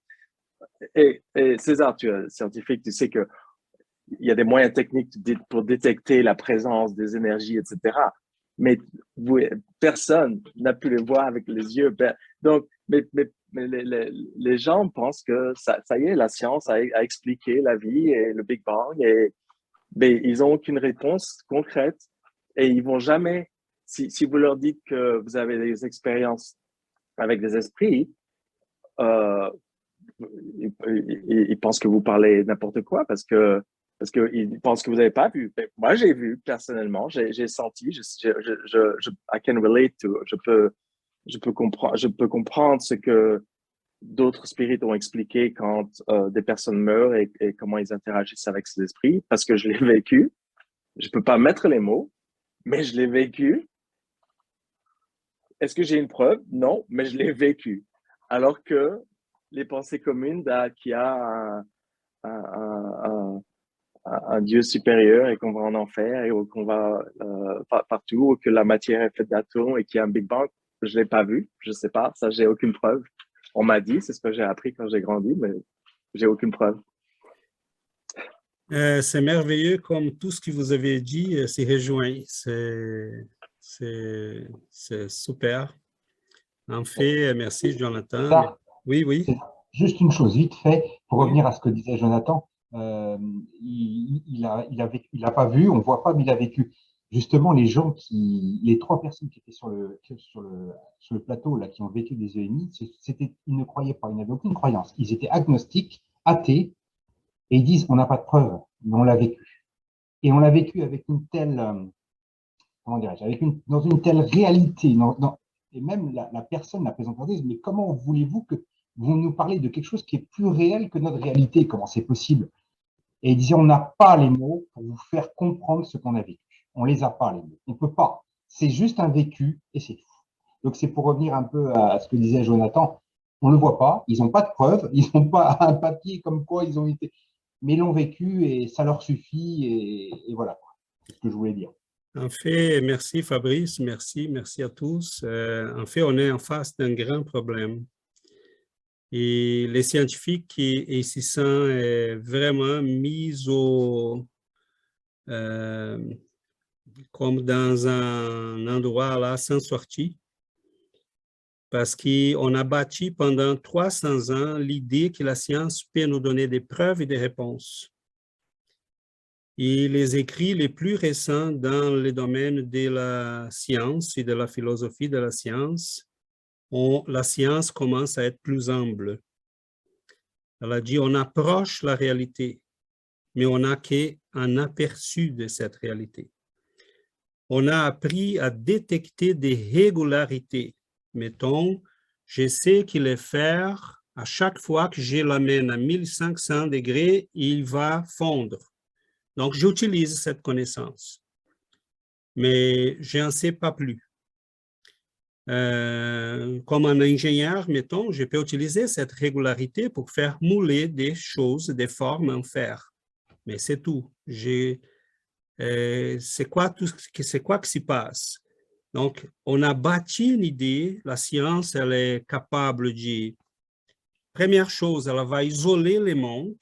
Et César, tu es scientifique, tu sais qu'il y a des moyens techniques pour détecter la présence des énergies, etc. Mais personne n'a pu les voir avec les yeux. Donc, mais les gens pensent que ça y est, la science a expliqué la vie et le Big Bang, mais ils n'ont aucune réponse concrète et ils vont jamais, si vous leur dites que vous avez des expériences avec des esprits, ils pensent que vous parlez n'importe quoi parce qu'ils pensent que vous n'avez pas vu. Mais moi, j'ai vu personnellement, j'ai senti, I can relate to, je peux comprendre ce que d'autres spirites ont expliqué quand des personnes meurent et comment ils interagissent avec ces esprits, parce que je l'ai vécu. Je peux pas mettre les mots, mais je l'ai vécu. Est-ce que j'ai une preuve? Non, mais je l'ai vécu. Alors que les pensées communes qu'il y a un Dieu supérieur et qu'on va en enfer et qu'on va partout, ou que la matière est faite d'atomes et qu'il y a un Big Bang, je l'ai pas vu, je sais pas, ça j'ai aucune preuve. On m'a dit, c'est ce que j'ai appris quand j'ai grandi, mais j'ai aucune preuve. C'est merveilleux comme tout ce que vous avez dit s'y rejoint. C'est super. En fait, merci Jonathan. Ça, Oui. c'est juste une chose vite fait, pour revenir à ce que disait Jonathan, il a pas vu, on ne voit pas, mais il a vécu. Justement, les 3 personnes qui étaient sur le plateau là, qui ont vécu des EMI, ils ne croyaient pas, ils n'avaient aucune croyance. Ils étaient agnostiques, athées, et ils disent on n'a pas de preuves, mais on l'a vécu. Et on l'a vécu avec une telle, comment dirais-je, dans une telle réalité. Et même la personne, la présentatrice, mais comment voulez-vous que vous nous parlez de quelque chose qui est plus réel que notre réalité? Comment c'est possible? Et il disait, on n'a pas les mots pour vous faire comprendre ce qu'on a vécu. On les a pas, les mots. On peut pas. C'est juste un vécu et c'est tout. Donc, c'est pour revenir un peu à ce que disait Jonathan. On ne le voit pas, ils n'ont pas de preuves, ils n'ont pas un papier comme quoi ils ont été, mais ils l'ont vécu et ça leur suffit et voilà. C'est ce que je voulais dire. En fait, merci Fabrice, merci à tous. En fait, on est en face d'un grand problème. Et les scientifiques qui s'y sont vraiment mis comme dans un endroit là sans sortie, parce qu'on a bâti pendant 300 ans l'idée que la science peut nous donner des preuves et des réponses. Et les écrits les plus récents dans le domaine de la science et de la philosophie de la science, la science commence à être plus humble. Elle a dit, on approche la réalité, mais on n'a qu'un aperçu de cette réalité. On a appris à détecter des régularités. Mettons, je sais que le fer, à chaque fois que je l'amène à 1500 degrés, il va fondre. Donc, j'utilise cette connaissance, mais je n'en sais pas plus. Comme un ingénieur, mettons, je peux utiliser cette régularité pour faire mouler des choses, des formes en fer. Mais c'est tout. C'est quoi qui se passe? Donc, on a bâti une idée, la science, elle est capable de... Première chose, elle va isoler les mondes.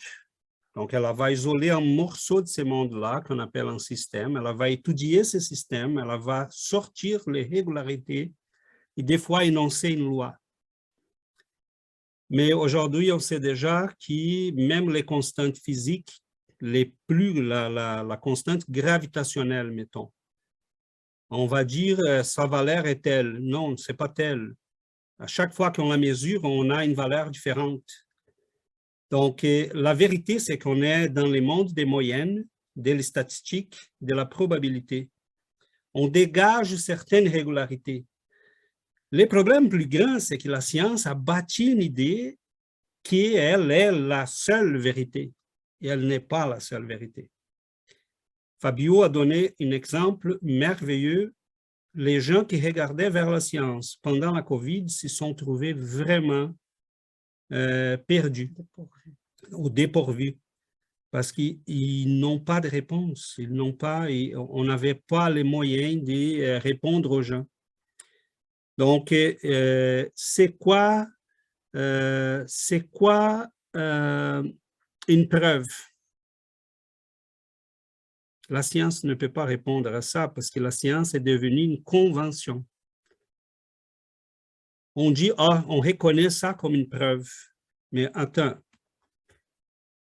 Donc, elle va isoler un morceau de ces mondes-là, qu'on appelle un système. Elle va étudier ce système, elle va sortir les régularités et des fois énoncer une loi. Mais aujourd'hui, on sait déjà que même les constantes physiques, la constante gravitationnelle, mettons, on va dire sa valeur est telle. Non, ce n'est pas telle. À chaque fois qu'on la mesure, on a une valeur différente. Donc, la vérité, c'est qu'on est dans les mondes des moyennes, des statistiques, de la probabilité. On dégage certaines régularités. Le problème plus grand, c'est que la science a bâti une idée qui, elle, est la seule vérité. Et elle n'est pas la seule vérité. Fabio a donné un exemple merveilleux. Les gens qui regardaient vers la science pendant la COVID se sont trouvés vraiment perdus ou dépourvus parce qu'ils n'ont pas de réponse. On n'avait pas les moyens de répondre aux gens. Donc, c'est quoi une preuve? La science ne peut pas répondre à ça parce que la science est devenue une convention. On dit, on reconnaît ça comme une preuve. Mais attends,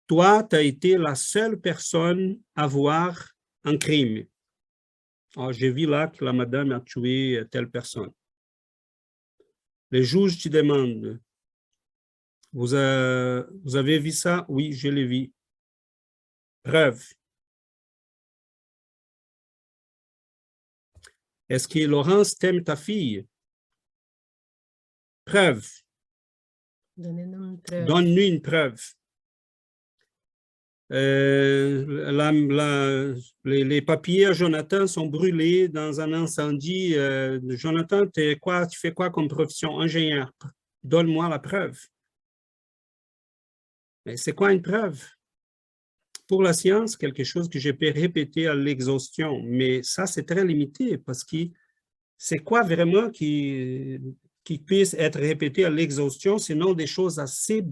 toi, tu as été la seule personne à voir un crime. J'ai vu là que la madame a tué telle personne. Le juge te demande, vous avez vu ça? Oui, je l'ai vu. Preuve. Est-ce que Laurence t'aime ta fille? Preuve. Donnez-nous une preuve. Donne-nous une preuve. Les papiers à Jonathan sont brûlés dans un incendie. Jonathan, tu fais quoi comme profession? Ingénieur. Donne-moi la preuve. Mais c'est quoi une preuve? Pour la science, quelque chose que je peux répéter à l'exhaustion, mais ça, c'est très limité parce que c'est quoi vraiment qui puisse être répété à l'exhaustion, sinon des choses assez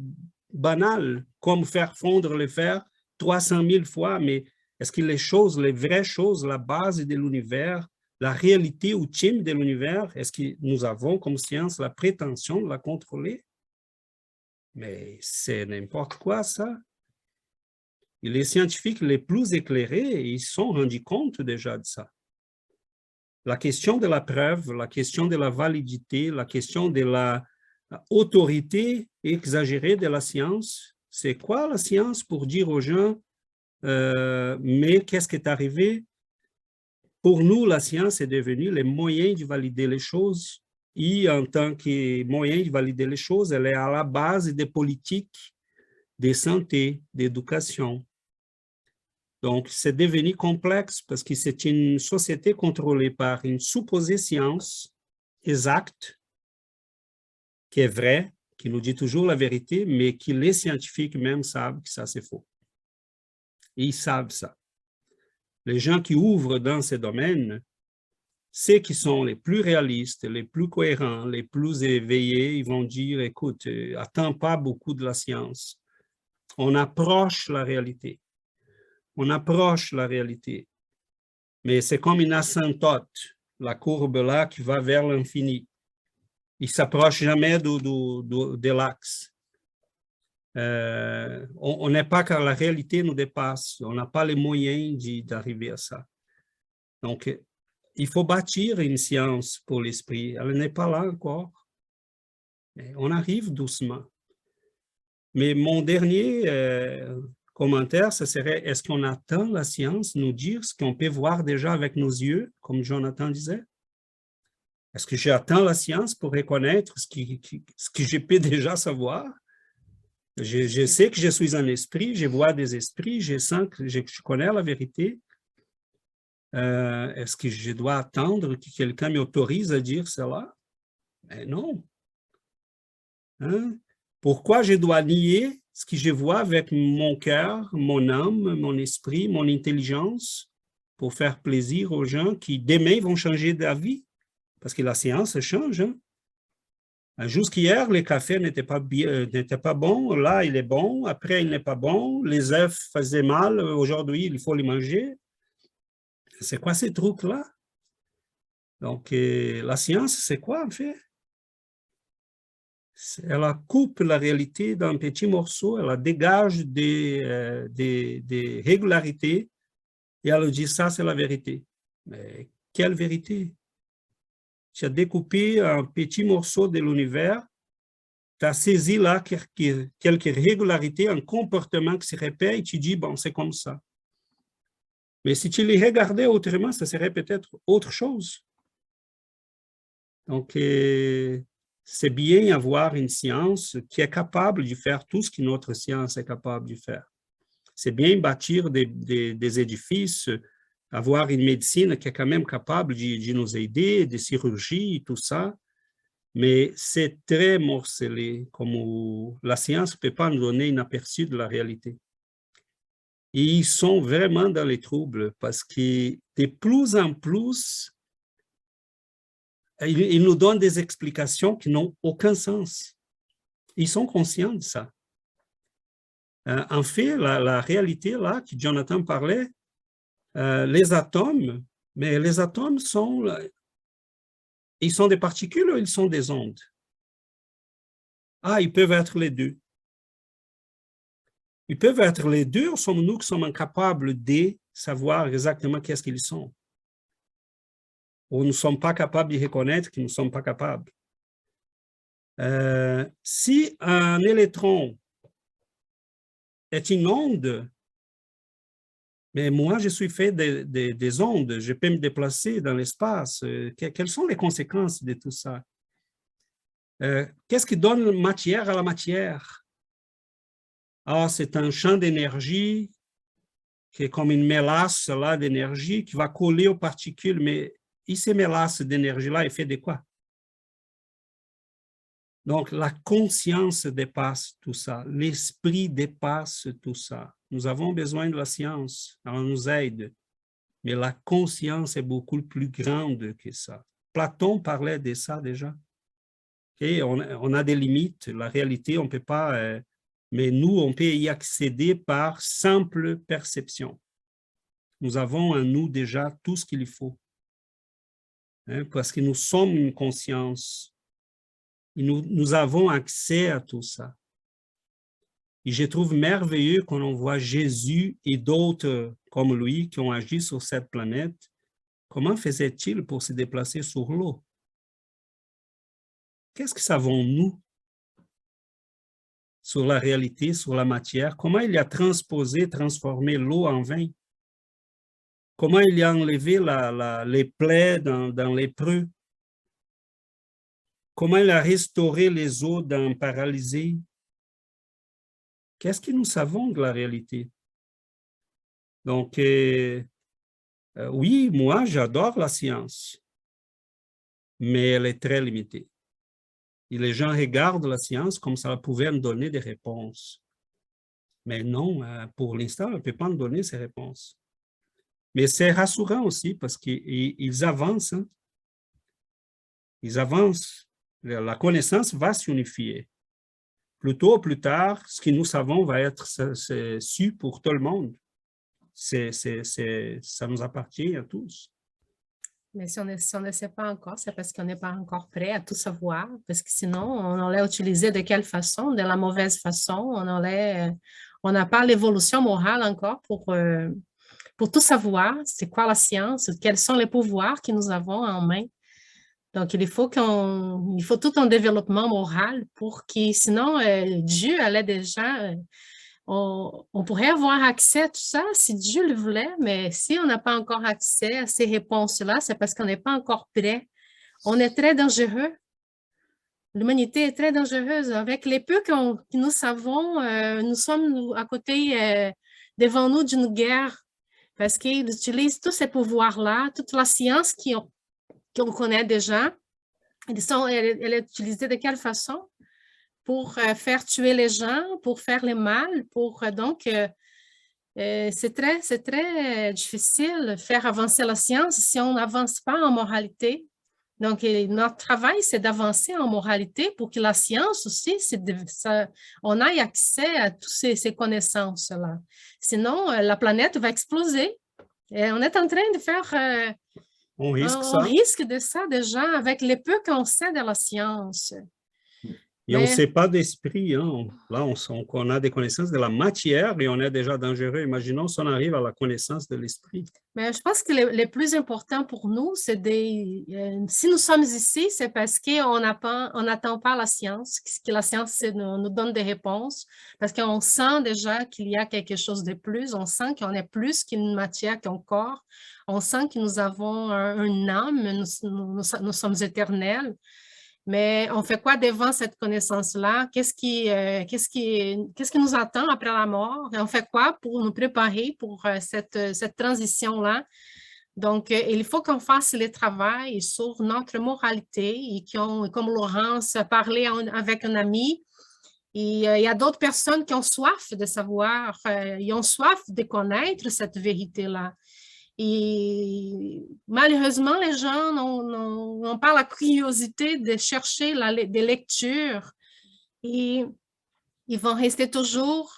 banales, comme faire fondre le fer 300 000 fois, mais est-ce que les vraies choses, la base de l'univers, la réalité ultime de l'univers, est-ce que nous avons comme science la prétention de la contrôler? Mais c'est n'importe quoi, ça. Et les scientifiques les plus éclairés, ils se sont rendus compte déjà de ça. La question de la preuve, la question de la validité, la question de l'autorité exagérée de la science, c'est quoi la science pour dire aux gens, mais qu'est-ce qui est arrivé? Pour nous, la science est devenue le moyen de valider les choses et en tant que moyen de valider les choses, elle est à la base des politiques de santé, d'éducation. Donc, c'est devenu complexe parce que c'est une société contrôlée par une supposée science exacte, qui est vraie, qui nous dit toujours la vérité, mais que les scientifiques même savent que ça, c'est faux. Et ils savent ça. Les gens qui ouvrent dans ces domaines, ceux qui sont les plus réalistes, les plus cohérents, les plus éveillés, ils vont dire, écoute, attends pas beaucoup de la science. On approche la réalité. On approche la réalité. Mais c'est comme une asymptote, la courbe là qui va vers l'infini. Il ne s'approche jamais de l'axe. On n'est pas car la réalité nous dépasse. On n'a pas les moyens d'arriver à ça. Donc, il faut bâtir une science pour l'esprit. Elle n'est pas là encore. Mais on arrive doucement. Mais mon dernier commentaire, ce serait, est-ce qu'on attend la science nous dire ce qu'on peut voir déjà avec nos yeux, comme Jonathan disait? Est-ce que j'attends la science pour reconnaître ce que je peux déjà savoir? Je sais que je suis un esprit, je vois des esprits, je sens que je connais la vérité. Est-ce que je dois attendre que quelqu'un m'autorise à dire cela? Mais non. Hein? Pourquoi je dois nier ce que je vois avec mon cœur, mon âme, mon esprit, mon intelligence, pour faire plaisir aux gens qui demain vont changer d'avis? Parce que la science change. Hein? Jusqu'hier, le café n'était pas bon. Là, il est bon. Après, il n'est pas bon. Les œufs faisaient mal. Aujourd'hui, il faut les manger. C'est quoi ces trucs-là? Donc, la science, c'est quoi en fait? Elle coupe la réalité d'un petit morceau, elle dégage des régularités et elle dit ça, c'est la vérité. Mais quelle vérité? Tu as découpé un petit morceau de l'univers, tu as saisi là quelques régularités, un comportement qui se répète et tu dis, bon, c'est comme ça. Mais si tu les regardais autrement, ça serait peut-être autre chose. Donc, c'est bien d'avoir une science qui est capable de faire tout ce que notre science est capable de faire. C'est bien bâtir des édifices, avoir une médecine qui est quand même capable de nous aider, des chirurgies, tout ça, mais c'est très morcelé, comme la science ne peut pas nous donner un aperçu de la réalité. Et ils sont vraiment dans les troubles parce que de plus en plus, ils nous donnent des explications qui n'ont aucun sens. Ils sont conscients de ça. En fait, la réalité là que Jonathan parlait, les atomes, mais les atomes ils sont des particules ou ils sont des ondes? Ah, ils peuvent être les deux. Ils peuvent être les deux ou sommes-nous qui sommes incapables de savoir exactement qu'est-ce qu'ils sont? Ou nous ne sommes pas capables de reconnaître que nous ne sommes pas capables. Si un électron est une onde, mais moi, je suis fait des ondes, je peux me déplacer dans l'espace. Quelles sont les conséquences de tout ça? Qu'est-ce qui donne matière à la matière? Ah, c'est un champ d'énergie qui est comme une mélasse d'énergie qui va coller aux particules, mais et ces mélasses d'énergie-là, elle fait de quoi? Donc, la conscience dépasse tout ça. L'esprit dépasse tout ça. Nous avons besoin de la science, elle nous aide. Mais la conscience est beaucoup plus grande que ça. Platon parlait de ça déjà. Okay? On a des limites. La réalité, on ne peut pas... mais nous, on peut y accéder par simple perception. Nous avons en nous déjà tout ce qu'il faut. Parce que nous sommes une conscience. Et nous avons accès à tout ça. Et je trouve merveilleux quand on voit Jésus et d'autres comme lui qui ont agi sur cette planète. Comment faisait-il pour se déplacer sur l'eau? Qu'est-ce que savons-nous sur la réalité, sur la matière? Comment il a transformé l'eau en vin? Comment il a enlevé les plaies dans les preux? Comment il a restauré les os d'un paralysé? Qu'est-ce que nous savons de la réalité? Donc, oui, moi, j'adore la science, mais elle est très limitée. Et les gens regardent la science comme ça pouvait me donner des réponses. Mais non, pour l'instant, elle ne peut pas me donner ces réponses. Mais c'est rassurant aussi parce qu'ils avancent. Hein? Ils avancent. La connaissance va s'unifier. Plus tôt ou plus tard, ce que nous savons va être su pour tout le monde. Ça nous appartient à tous. Mais si on ne sait pas encore, c'est parce qu'on n'est pas encore prêt à tout savoir, parce que sinon, on allait utiliser de quelle façon? De la mauvaise façon. On n'a pas l'évolution morale encore pour tout savoir. C'est quoi la science? Quels sont les pouvoirs que nous avons en main? Donc, il faut tout un développement moral pour que, sinon, Dieu allait déjà... on pourrait avoir accès à tout ça si Dieu le voulait, mais si on n'a pas encore accès à ces réponses-là, c'est parce qu'on n'est pas encore prêt. On est très dangereux. L'humanité est très dangereuse. Avec les peu que nous savons, nous sommes à côté, devant nous d'une guerre, parce qu'ils utilisent tous ces pouvoirs-là, toute la science qu'on connaît déjà, Elle est utilisée de quelle façon? Pour faire tuer les gens, pour faire le mal, c'est très difficile de faire avancer la science si on n'avance pas en moralité. Donc, notre travail, c'est d'avancer en moralité pour que la science aussi, on ait accès à toutes ces connaissances-là. Sinon, la planète va exploser. Et on est en train de faire... on risque de ça déjà avec les peu qu'on sait de la science. Et on ne sait pas d'esprit. Hein. Là, on a des connaissances de la matière et on est déjà dangereux. Imaginons si on arrive à la connaissance de l'esprit. Mais je pense que le plus important pour nous, c'est si nous sommes ici, c'est parce qu'on n'attend pas la science, que la science nous donne des réponses, parce qu'on sent déjà qu'il y a quelque chose de plus, on sent qu'on est plus qu'une matière, qu'un corps, on sent que nous avons une âme, nous sommes éternels. Mais on fait quoi devant cette connaissance-là? Qu'est-ce qui nous attend après la mort? Et on fait quoi pour nous préparer pour cette transition-là? Donc, il faut qu'on fasse le travail sur notre moralité et comme Laurence a parlé avec un ami, et il y a d'autres personnes qui ont soif de savoir, ils ont soif de connaître cette vérité-là. Et malheureusement, les gens n'ont pas la curiosité de chercher des lectures et ils vont rester toujours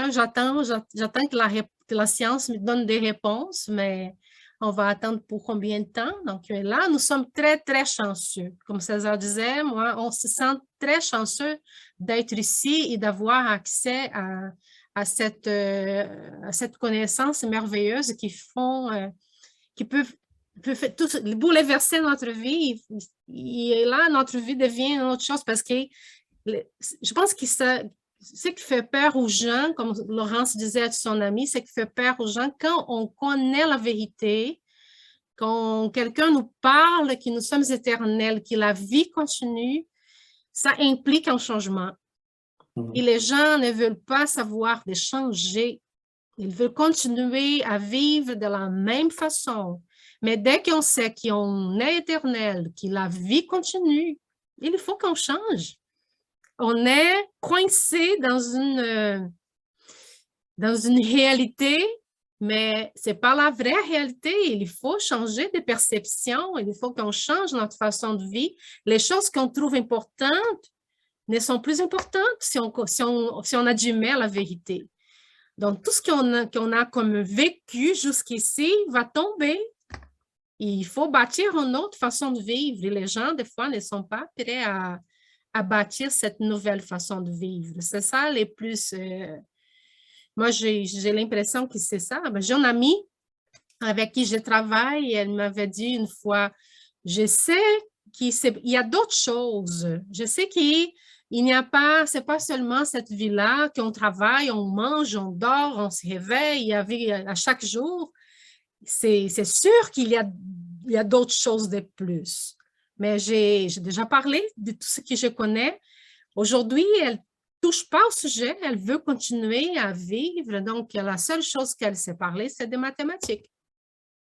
j'attends que la science me donne des réponses, mais on va attendre pour combien de temps? Donc là, nous sommes très, très chanceux. Comme César disait, moi, on se sent très chanceux d'être ici et d'avoir accès à cette connaissance merveilleuse qui peuvent bouleverser notre vie. Et là, notre vie devient une autre chose parce que je pense que ce qui fait peur aux gens, comme Laurence disait à son ami, ce qui fait peur aux gens, quand on connaît la vérité, quand quelqu'un nous parle que nous sommes éternels, que la vie continue, ça implique un changement. Et les gens ne veulent pas savoir de changer. Ils veulent continuer à vivre de la même façon. Mais dès qu'on sait qu'on est éternel, que la vie continue, il faut qu'on change. On est coincé dans une réalité, mais ce n'est pas la vraie réalité. Il faut changer de perception. Il faut qu'on change notre façon de vivre. Les choses qu'on trouve importantes ne sont plus importantes si on admet la vérité. Donc, tout ce qu'on a comme vécu jusqu'ici va tomber. Et il faut bâtir une autre façon de vivre. Et les gens, des fois, ne sont pas prêts à bâtir cette nouvelle façon de vivre. C'est ça les plus... moi, j'ai l'impression que c'est ça. J'ai une amie avec qui je travaille et elle m'avait dit une fois, je sais qu'il y a d'autres choses. Je sais qu'il n'y a pas, c'est pas seulement cette vie-là qu'on travaille, on mange, on dort, on se réveille à chaque jour. C'est sûr qu'il y a d'autres choses de plus. Mais j'ai déjà parlé de tout ce que je connais. Aujourd'hui, elle ne touche pas au sujet, elle veut continuer à vivre. Donc, la seule chose qu'elle sait parler, c'est des mathématiques.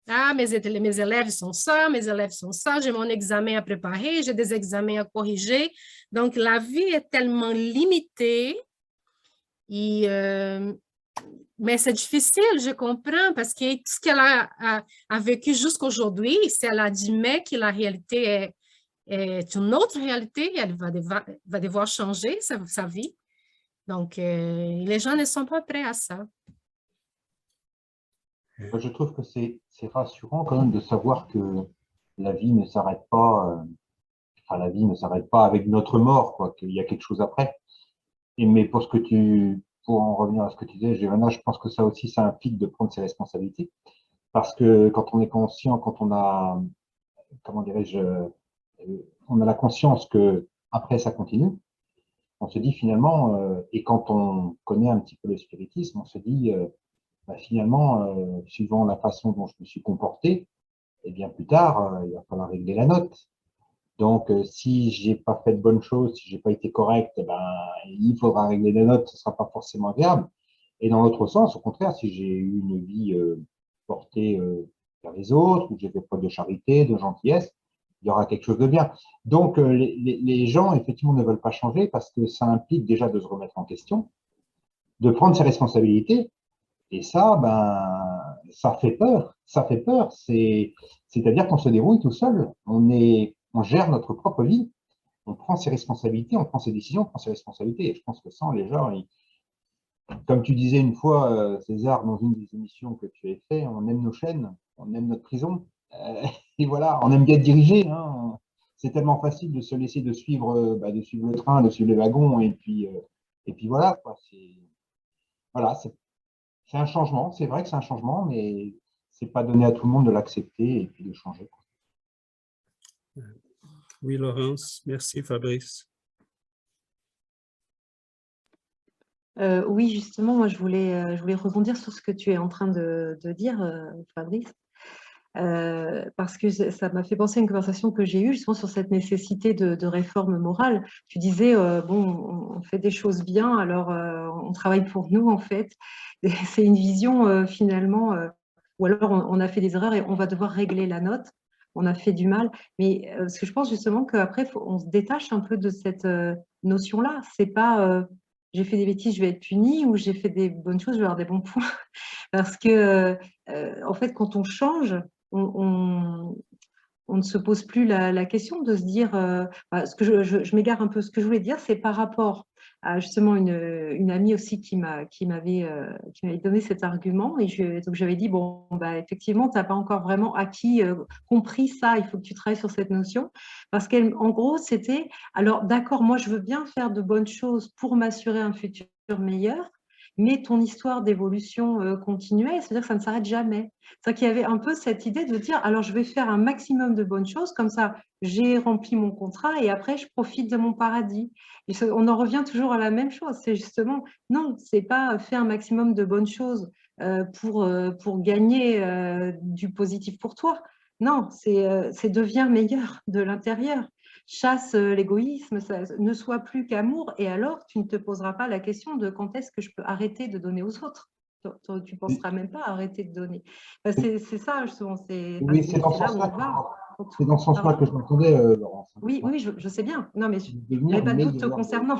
Ah, mes élèves sont ça, mes élèves sont ça, j'ai mon examen à préparer, j'ai des examens à corriger. Donc, la vie est tellement limitée. Mais c'est difficile, je comprends, parce que tout ce qu'elle a vécu jusqu'aujourd'hui, si elle admet que la réalité est une autre réalité, elle va devoir changer sa vie. Donc, les gens ne sont pas prêts à ça. Je trouve que c'est rassurant quand même de savoir que la vie ne s'arrête pas, la vie ne s'arrête pas avec notre mort, quoi, qu'il y a quelque chose après. Mais pour en revenir à ce que tu disais, Giovanna, je pense que ça aussi, ça implique de prendre ses responsabilités. Parce que quand on est conscient, quand on a, comment dirais-je, on a la conscience que après ça continue, on se dit finalement, et quand on connaît un petit peu le spiritisme, on se dit, finalement, suivant la façon dont je me suis comporté, et bien plus tard, il va falloir régler la note. Donc, si j'ai pas fait de bonnes choses, si j'ai pas été correct, il faudra régler la note, ce sera pas forcément agréable. Et dans l'autre sens, au contraire, si j'ai eu une vie portée vers les autres, où j'ai fait preuve de charité, de gentillesse, il y aura quelque chose de bien. Donc, les gens, effectivement, ne veulent pas changer parce que ça implique déjà de se remettre en question, de prendre ses responsabilités. Et ça, ça fait peur. Ça fait peur. C'est-à-dire qu'on se débrouille tout seul. On gère notre propre vie. On prend ses responsabilités, on prend ses décisions, on prend ses responsabilités. Et je pense que ça, les gens, comme tu disais une fois, César, dans une des émissions que tu as fait, on aime nos chaînes, on aime notre prison. Et voilà, on aime bien diriger. Hein. C'est tellement facile de se laisser de suivre le train, de suivre les wagons, et puis voilà, quoi. Voilà, c'est un changement. C'est vrai que c'est un changement, mais c'est pas donné à tout le monde de l'accepter et puis de changer. Oui, Laurence. Merci, Fabrice. Oui, justement, moi, je voulais rebondir sur ce que tu es en train de dire, Fabrice, parce que ça m'a fait penser à une conversation que j'ai eue justement sur cette nécessité de réforme morale. Tu disais, bon, on fait des choses bien, alors on travaille pour nous, en fait. C'est une vision, finalement, ou alors on a fait des erreurs et on va devoir régler la note. On a fait du mal. Mais parce que je pense justement qu'après, on se détache un peu de cette notion-là. C'est pas j'ai fait des bêtises, je vais être puni, ou j'ai fait des bonnes choses, je vais avoir des bons points. Parce que, en fait, quand on change, on ne se pose plus la question de se dire, ce que je m'égare un peu, ce que je voulais dire, c'est par rapport à justement une amie aussi qui m'avait donné cet argument, et donc j'avais dit, bon, effectivement, tu n'as pas encore vraiment acquis, compris ça, il faut que tu travailles sur cette notion, parce qu'en gros, c'était, alors d'accord, moi je veux bien faire de bonnes choses pour m'assurer un futur meilleur, mais ton histoire d'évolution continuelle, c'est-à-dire que ça ne s'arrête jamais. C'est-à-dire qu'il y avait un peu cette idée de dire, alors je vais faire un maximum de bonnes choses, comme ça j'ai rempli mon contrat et après je profite de mon paradis. Et on en revient toujours à la même chose, c'est justement, non, c'est pas faire un maximum de bonnes choses pour gagner du positif pour toi. Non, c'est devenir meilleur de l'intérieur. Chasse l'égoïsme, ne sois plus qu'amour, et alors tu ne te poseras pas la question de quand est-ce que je peux arrêter de donner aux autres. Tu ne penseras même pas à arrêter de donner. C'est ça, justement, c'est dans ce là où on sens-là va. C'est dans ce sens-là que je m'entendais, Laurence. Oui, je sais bien. Non, mais je Devenir n'avais pas de doute te meilleur. concernant.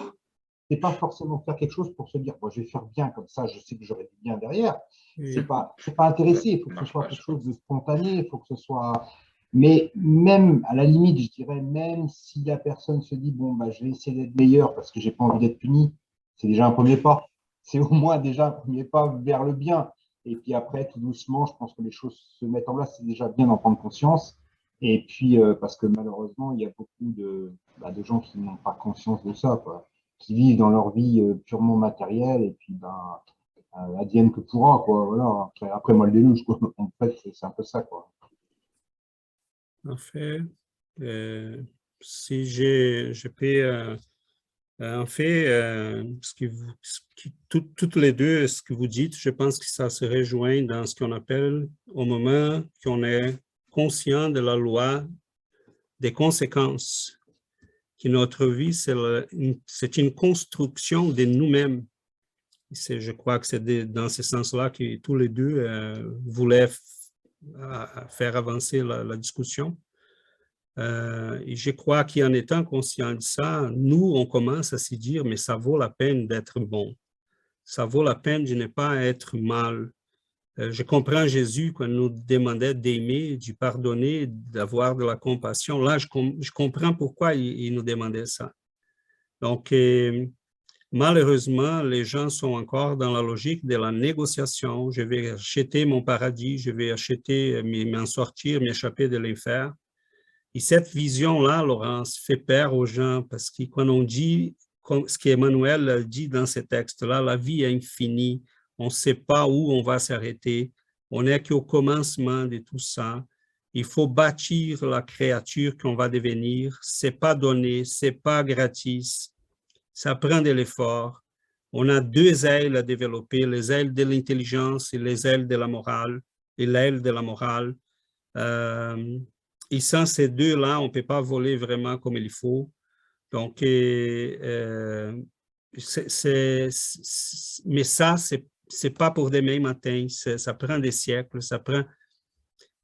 C'est pas forcément faire quelque chose pour se dire, bon, je vais faire bien comme ça, je sais que j'aurai du bien derrière. C'est pas intéressé, il faut que ce soit quelque chose de spontané, il faut que ce soit. Mais même, à la limite, je dirais, même si la personne se dit, bon, je vais essayer d'être meilleur parce que j'ai pas envie d'être puni, c'est déjà un premier pas. C'est au moins déjà un premier pas vers le bien. Et puis après, tout doucement, je pense que les choses se mettent en place, c'est déjà bien d'en prendre conscience. Et puis, parce que malheureusement, il y a beaucoup de gens qui n'ont pas conscience de ça, quoi, qui vivent dans leur vie purement matérielle, et puis, advienne que pourra, quoi, voilà. Après moi, le déluge, quoi. En fait, c'est un peu ça, quoi. En fait, si je peux, en fait, toutes les deux, ce que vous dites, je pense que ça se rejoint dans ce qu'on appelle, au moment qu'on est conscient de la loi des conséquences, que notre vie, c'est une construction de nous-mêmes. Je crois que c'est dans ce sens-là que tous les deux voulaient faire avancer la discussion. Et je crois qu'en étant conscient de ça, nous, on commence à se dire, mais ça vaut la peine d'être bon. Ça vaut la peine de ne pas être mal. Je comprends Jésus quand il nous demandait d'aimer, de pardonner, d'avoir de la compassion. Là, je comprends pourquoi il nous demandait ça. Donc, malheureusement, les gens sont encore dans la logique de la négociation. Je vais acheter mon paradis, je vais acheter, m'en sortir, m'échapper de l'enfer. Et cette vision-là, Laurence, fait peur aux gens parce que quand on dit, ce qu'Emmanuel dit dans ce texte-là, la vie est infinie, on ne sait pas où on va s'arrêter, on n'est qu'au commencement de tout ça. Il faut bâtir la créature qu'on va devenir. Ce n'est pas donné, ce n'est pas gratis. Ça prend de l'effort. On a deux ailes à développer, les ailes de l'intelligence et les ailes de la morale, et l'aile de la morale. Et sans ces deux-là, on ne peut pas voler vraiment comme il faut. Donc, mais ça, ce n'est pas pour demain matin. Ça prend des siècles. Ça prend...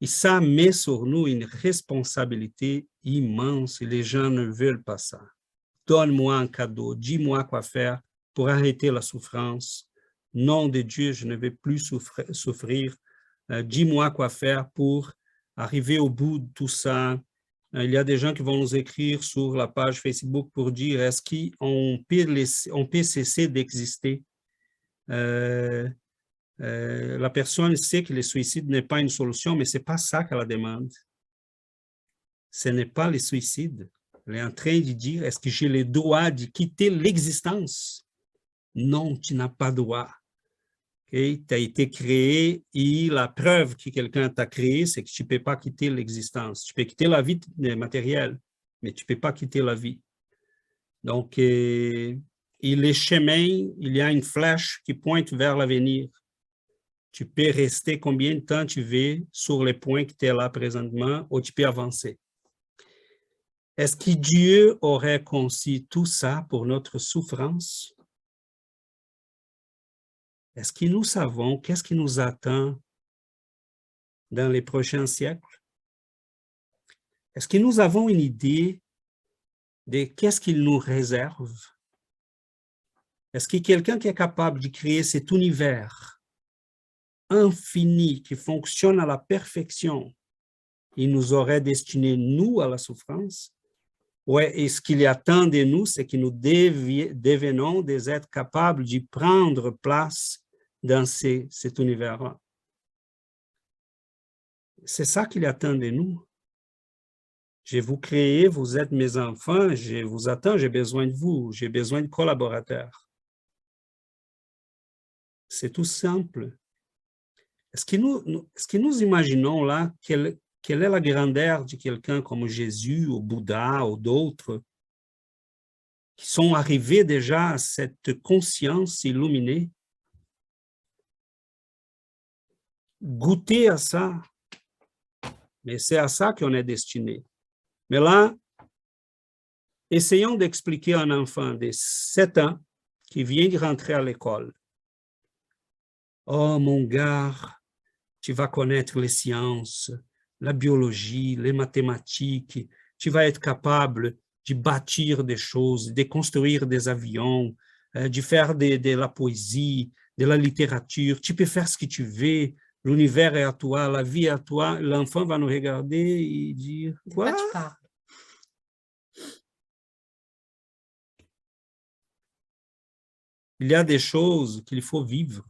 Et ça met sur nous une responsabilité immense et les gens ne veulent pas ça. Donne-moi un cadeau, dis-moi quoi faire pour arrêter la souffrance. Nom de Dieu, je ne vais plus souffrir. Dis-moi quoi faire pour arriver au bout de tout ça. Il y a des gens qui vont nous écrire sur la page Facebook pour dire est-ce qu'on peut cesser d'exister? La personne sait que le suicide n'est pas une solution, mais ce n'est pas ça qu'elle demande. Ce n'est pas le suicide. Elle est en train de dire, est-ce que j'ai le droit de quitter l'existence? Non, tu n'as pas droit. Okay? Tu as été créé et la preuve que quelqu'un t'a créé, c'est que tu ne peux pas quitter l'existence. Tu peux quitter la vie matérielle, mais tu ne peux pas quitter la vie. Donc, il est chemin, il y a une flèche qui pointe vers l'avenir. Tu peux rester combien de temps tu veux sur les points que tu es là présentement ou tu peux avancer. Est-ce que Dieu aurait conçu tout ça pour notre souffrance? Est-ce que nous savons qu'est-ce qui nous attend dans les prochains siècles? Est-ce que nous avons une idée de qu'est-ce qu'il nous réserve? Est-ce que quelqu'un qui est capable de créer cet univers infini qui fonctionne à la perfection, il nous aurait destiné, nous, à la souffrance? Ouais, et ce qu'il attend de nous, c'est que nous devenons des êtres capables de prendre place dans cet univers-là. C'est ça qu'il attend de nous. Je vous créé, vous êtes mes enfants, je vous attends, j'ai besoin de vous, j'ai besoin de collaborateurs. C'est tout simple. Est-ce que nous imaginons là quelle est la grandeur de quelqu'un comme Jésus ou Bouddha ou d'autres qui sont arrivés déjà à cette conscience illuminée? Goûter à ça, mais c'est à ça qu'on est destiné. Mais là, essayons d'expliquer à un enfant de 7 ans qui vient de rentrer à l'école. Oh mon gars, tu vas connaître les sciences, la biologie, les mathématiques, tu vas être capable de bâtir des choses, de construire des avions, de faire de la poésie, de la littérature, tu peux faire ce que tu veux, l'univers est à toi, la vie est à toi. L'enfant va nous regarder et dire, quoi? De quoi tu parles? Il y a des choses qu'il faut vivre.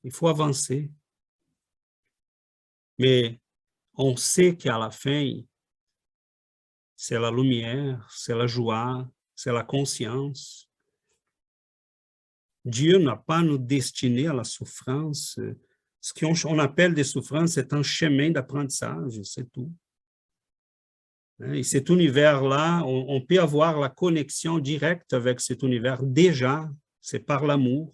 Il faut avancer. Mais on sait qu'à la fin, c'est la lumière, c'est la joie, c'est la conscience. Dieu n'a pas nous destiné à la souffrance. Ce qu'on appelle des souffrances, c'est un chemin d'apprentissage, c'est tout. Et cet univers-là, on peut avoir la connexion directe avec cet univers déjà, c'est par l'amour.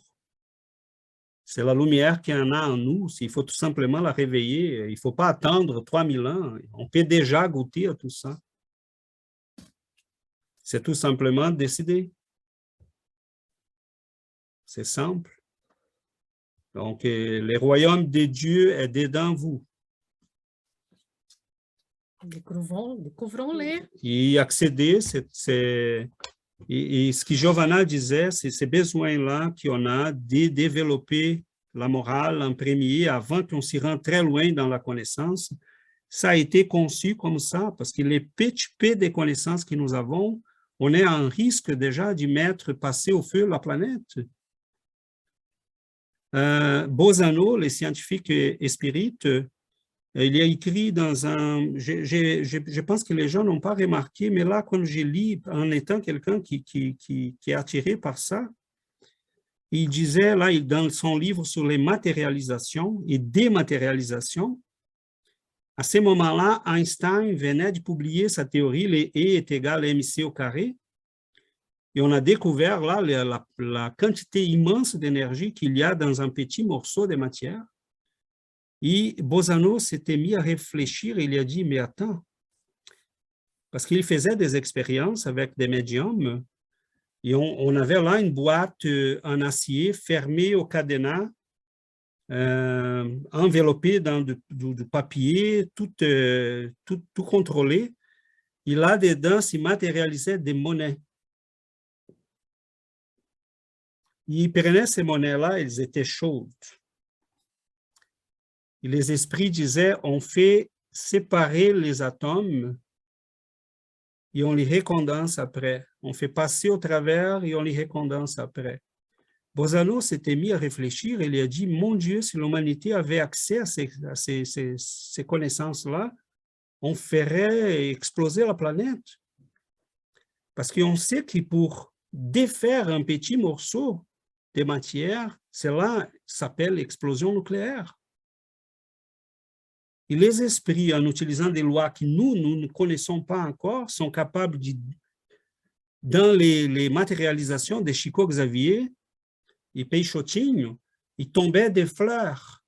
C'est la lumière qu'il y en a en nous, il faut tout simplement la réveiller. Il ne faut pas attendre 3000 ans, on peut déjà goûter à tout ça. C'est tout simplement décider. C'est simple. Donc, le royaume de Dieu est dedans vous. Découvrons-les. Y accéder, et ce que Giovanna disait, c'est ces besoins-là qu'on a de développer la morale en premier avant qu'on s'y rende très loin dans la connaissance. Ça a été conçu comme ça parce que les petits peu de connaissances que nous avons, on est en risque déjà d'y mettre passer au feu la planète. Bozano, le scientifique espírite, il a écrit dans un... Je pense que les gens n'ont pas remarqué, mais là, quand je lis, en étant quelqu'un qui est attiré par ça, il disait, là, dans son livre sur les matérialisations et dématérialisations, à ce moment-là, Einstein venait de publier sa théorie, les E est égal à mc au carré, et on a découvert là la quantité immense d'énergie qu'il y a dans un petit morceau de matière. Et Bozano s'était mis à réfléchir et il a dit, mais attends, parce qu'il faisait des expériences avec des médiums et on avait là une boîte en acier fermée au cadenas enveloppé dans du papier, tout contrôlé. Et là-dedans s'y matérialisait des monnaies. Il prenait ces monnaies-là, elles étaient chaudes. Et les esprits disaient, on fait séparer les atomes et on les recondense après. On fait passer au travers et on les recondense après. Bozano s'était mis à réfléchir et il a dit, mon Dieu, si l'humanité avait accès à ces connaissances-là, on ferait exploser la planète. Parce qu'on sait que pour défaire un petit morceau de matière, cela s'appelle explosion nucléaire. Et les esprits, en utilisant des lois que nous ne connaissons pas encore, sont capables de, dans les matérialisations de Chico Xavier et Peixotinho, il tombait des fleurs,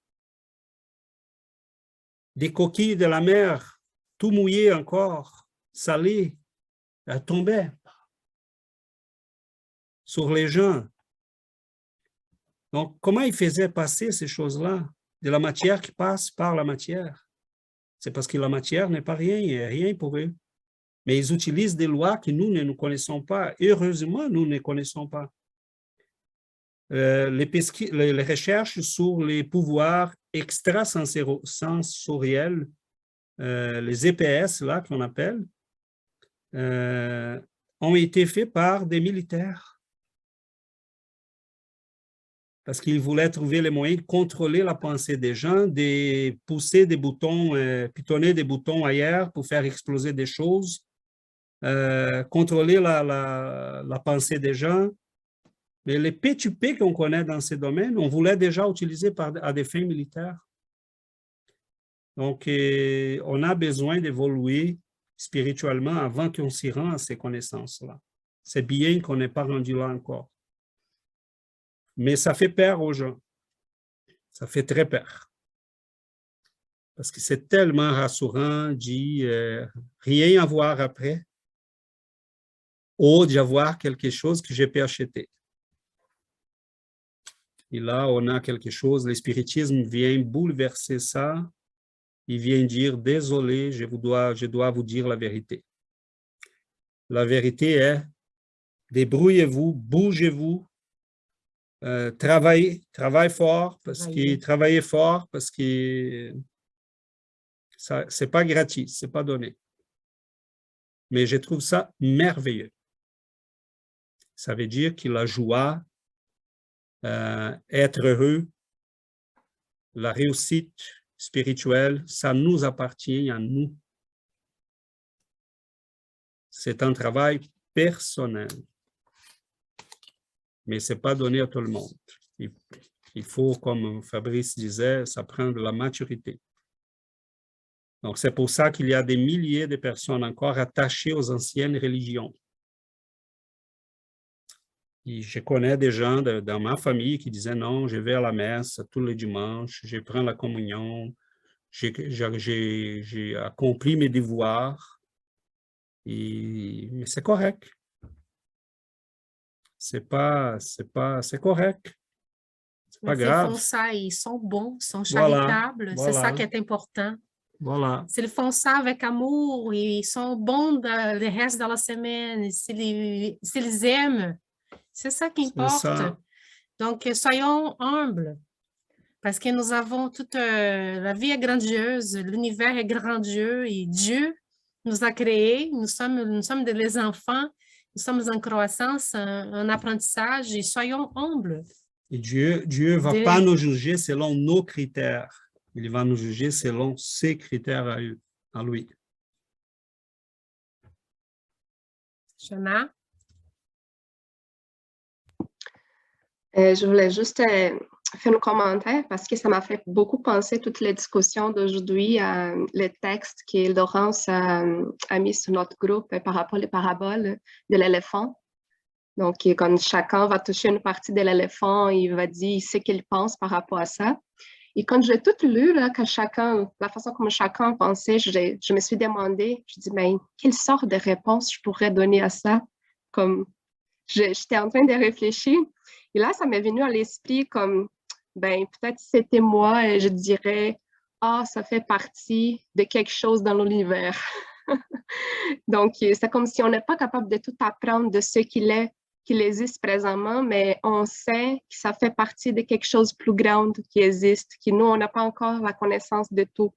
des coquilles de la mer, tout mouillé encore, salé, elles tombaient sur les gens. Donc, comment ils faisaient passer ces choses-là? De la matière qui passe par la matière. C'est parce que la matière n'est pas rien, il n'y a rien pour eux. Mais ils utilisent des lois que nous ne connaissons pas. Heureusement, nous ne connaissons pas. Les recherches sur les pouvoirs extrasensoriels, les EPS, là, qu'on appelle, ont été faits par des militaires. Parce qu'ils voulaient trouver les moyens de contrôler la pensée des gens, de pousser des boutons, pitonner des boutons ailleurs pour faire exploser des choses, contrôler la pensée des gens. Mais les P2P qu'on connaît dans ces domaines, on voulait déjà utiliser à des fins militaires. Donc, on a besoin d'évoluer spirituellement avant qu'on s'y rende à ces connaissances-là. C'est bien qu'on n'ait pas rendu là encore. Mais ça fait peur aux gens. Ça fait très peur. Parce que c'est tellement rassurant de rien avoir après ou d'avoir quelque chose que je peux acheter. Et là, on a quelque chose, le spiritisme vient bouleverser ça. Il vient dire, désolé, je dois vous dire la vérité. La vérité est, débrouillez-vous, bougez-vous, travaillez fort, parce que c'est pas gratuit, c'est pas donné. Mais je trouve ça merveilleux. Ça veut dire que la joie, être heureux, la réussite spirituelle, ça nous appartient à nous. C'est un travail personnel. Mais ce n'est pas donné à tout le monde. Il faut, comme Fabrice disait, ça prend de la maturité. Donc, c'est pour ça qu'il y a des milliers de personnes encore attachées aux anciennes religions. Et je connais des gens dans ma famille qui disaient non, je vais à la messe tous les dimanches, je prends la communion, j'ai accompli mes devoirs, mais c'est correct. C'est correct. C'est pas grave. Ils font ça, ils sont bons, ils sont charitables, c'est ça qui est important. Voilà. S'ils font ça avec amour, ils sont bons le reste de la semaine, s'ils aiment, c'est ça qui importe. Ça. Donc, soyons humbles, parce que nous avons toute... la vie est grandiose, l'univers est grandiose et Dieu nous a créés, nous sommes les enfants, nous sommes en croissance, en apprentissage et soyons humbles. Et Dieu ne va pas nous juger selon nos critères. Il va nous juger selon ses critères à lui. Shana? Je voulais juste faire un commentaire parce que ça m'a fait beaucoup penser toutes les discussions d'aujourd'hui, le texte que Laurence a mis sur notre groupe par rapport aux paraboles de l'éléphant. Donc, quand chacun va toucher une partie de l'éléphant, il va dire ce qu'il pense par rapport à ça. Et quand j'ai tout lu, là, la façon comme chacun pensait, je me suis demandé, je dis, mais quelle sorte de réponse je pourrais donner à ça? Comme j'étais en train de réfléchir. Et là, ça m'est venu à l'esprit comme ben peut-être si c'était moi, je dirais, ah, ça fait partie de quelque chose dans l'univers. Donc, c'est comme si on n'est pas capable de tout apprendre de ce qu'il existe présentement, mais on sait que ça fait partie de quelque chose de plus grand qui existe, que nous, on n'a pas encore la connaissance de tout.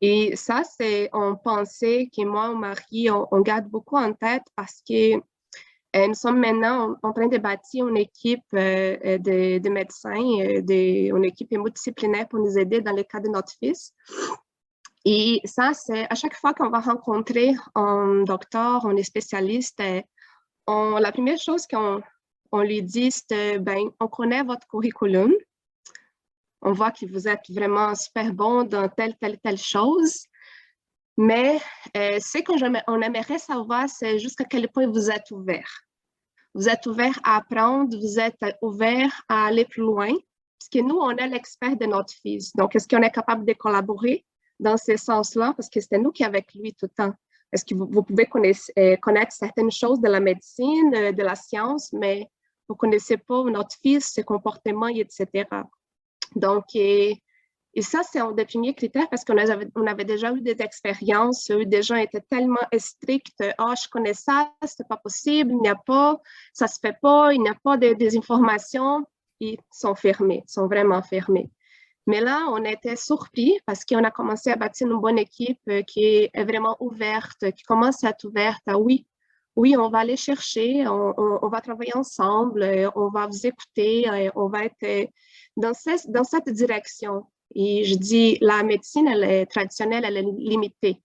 Et ça, c'est une pensée que moi, mon mari, on garde beaucoup en tête parce que nous sommes maintenant en train de bâtir une équipe de médecins, une équipe multidisciplinaire pour nous aider dans le cas de notre fils. Et ça, c'est à chaque fois qu'on va rencontrer un docteur, un spécialiste, la première chose qu'on lui dit, c'est ben, on connaît votre curriculum, on voit que vous êtes vraiment super bon dans telle chose, mais ce qu'on aimerait savoir, c'est jusqu'à quel point vous êtes ouvert. Vous êtes ouvert à apprendre, vous êtes ouvert à aller plus loin, parce que nous, on est l'expert de notre fils. Donc, est-ce qu'on est capable de collaborer dans ce sens-là? Parce que c'était nous qui avec lui tout le temps. Est-ce que vous pouvez connaître certaines choses de la médecine, de la science, mais vous ne connaissez pas notre fils, ses comportements, etc. Donc, et ça, c'est un des premiers critères parce qu'on avait déjà eu des expériences, des gens étaient tellement stricts, « Ah, je connais ça, c'est pas possible, il n'y a pas, ça se fait pas, il n'y a pas des informations. » Ils sont fermés, sont vraiment fermés. Mais là, on était surpris parce qu'on a commencé à bâtir une bonne équipe qui est vraiment ouverte, qui commence à être ouverte à oui, on va aller chercher, on va travailler ensemble, on va vous écouter, on va être dans cette direction. Et je dis, la médecine traditionnelle, elle est limitée.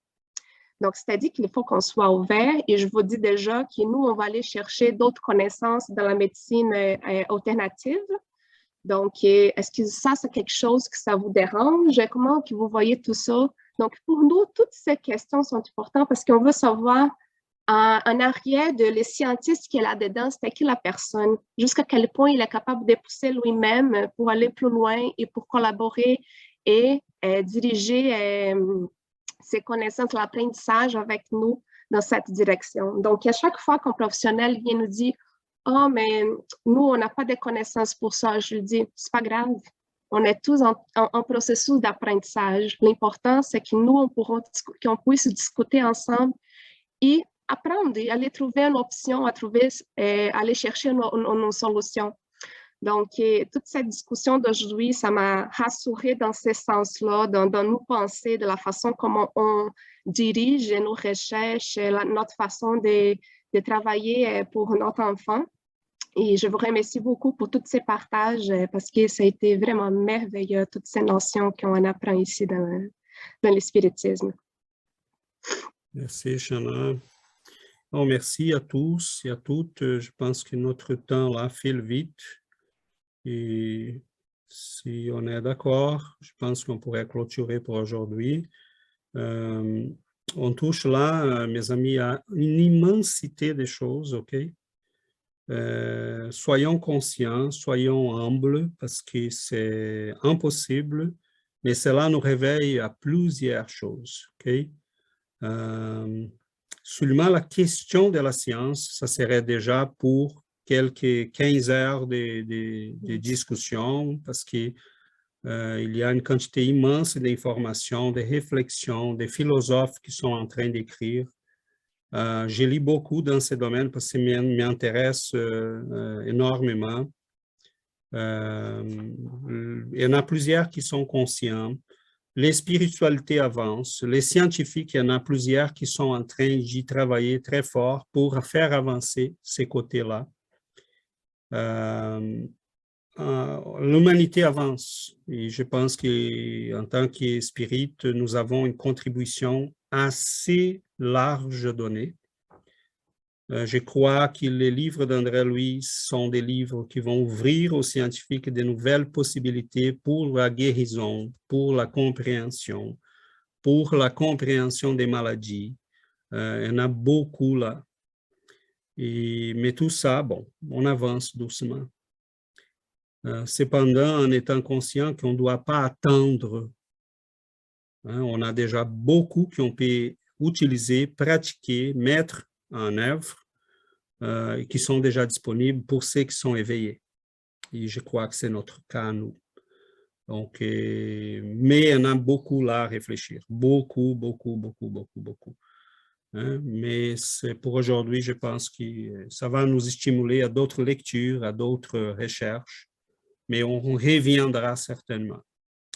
Donc, c'est-à-dire qu'il faut qu'on soit ouvert et je vous dis déjà que nous, on va aller chercher d'autres connaissances dans la médecine alternative. Donc, est-ce que ça, c'est quelque chose que ça vous dérange? Comment que vous voyez tout ça? Donc, pour nous, toutes ces questions sont importantes parce qu'on veut savoir en arrière de les scientifiques qui est là-dedans, c'était qui la personne? Jusqu'à quel point il est capable de pousser lui-même pour aller plus loin et pour collaborer et diriger ses connaissances, l'apprentissage avec nous dans cette direction. Donc, à chaque fois qu'un professionnel vient nous dire « Oh, mais nous, on n'a pas de connaissances pour ça », je lui dis « C'est pas grave, on est tous en processus d'apprentissage. L'important, c'est que nous, qu'on puisse discuter ensemble et apprendre, et aller trouver une option, aller chercher une solution. » Donc, toute cette discussion d'aujourd'hui, ça m'a rassurée dans ce sens-là, dans nos pensées, de la façon comment on dirige nos recherches, notre façon de travailler pour notre enfant. Et je vous remercie beaucoup pour tous ces partages parce que ça a été vraiment merveilleux, toutes ces notions qu'on apprend ici dans le spiritisme. Merci, Shana. Oh, merci à tous et à toutes. Je pense que notre temps là file vite. Et si on est d'accord, je pense qu'on pourrait clôturer pour aujourd'hui. On touche là, mes amis, à une immensité de choses, OK? Soyons conscients, soyons humbles, parce que c'est impossible, mais cela nous réveille à plusieurs choses, OK? Seulement la question de la science, ça serait déjà pour quelques 15 heures de discussion, parce qu'il y a une quantité immense d'informations, de réflexions, des philosophes qui sont en train d'écrire. Je lis beaucoup dans ce domaine parce que ça m'intéresse énormément. Il y en a plusieurs qui sont conscients. Les spiritualités avancent. Les scientifiques, il y en a plusieurs qui sont en train d'y travailler très fort pour faire avancer ces côtés-là. L'humanité avance et je pense qu'en tant que spirit, nous avons une contribution assez large à donner. Je crois que les livres d'André Louis sont des livres qui vont ouvrir aux scientifiques de nouvelles possibilités pour la guérison, pour la compréhension des maladies. Il y en a beaucoup là. Mais tout ça, bon, on avance doucement. Cependant, en étant conscient qu'on ne doit pas attendre. On a déjà beaucoup qu'on peut utiliser, pratiquer, mettre en œuvre, qui sont déjà disponibles pour ceux qui sont éveillés. Et je crois que c'est notre cas, nous. Donc, mais on a beaucoup là à réfléchir. Beaucoup, beaucoup, beaucoup, beaucoup, beaucoup. Hein? Mais c'est pour aujourd'hui, je pense que ça va nous stimuler à d'autres lectures, à d'autres recherches. Mais on reviendra certainement.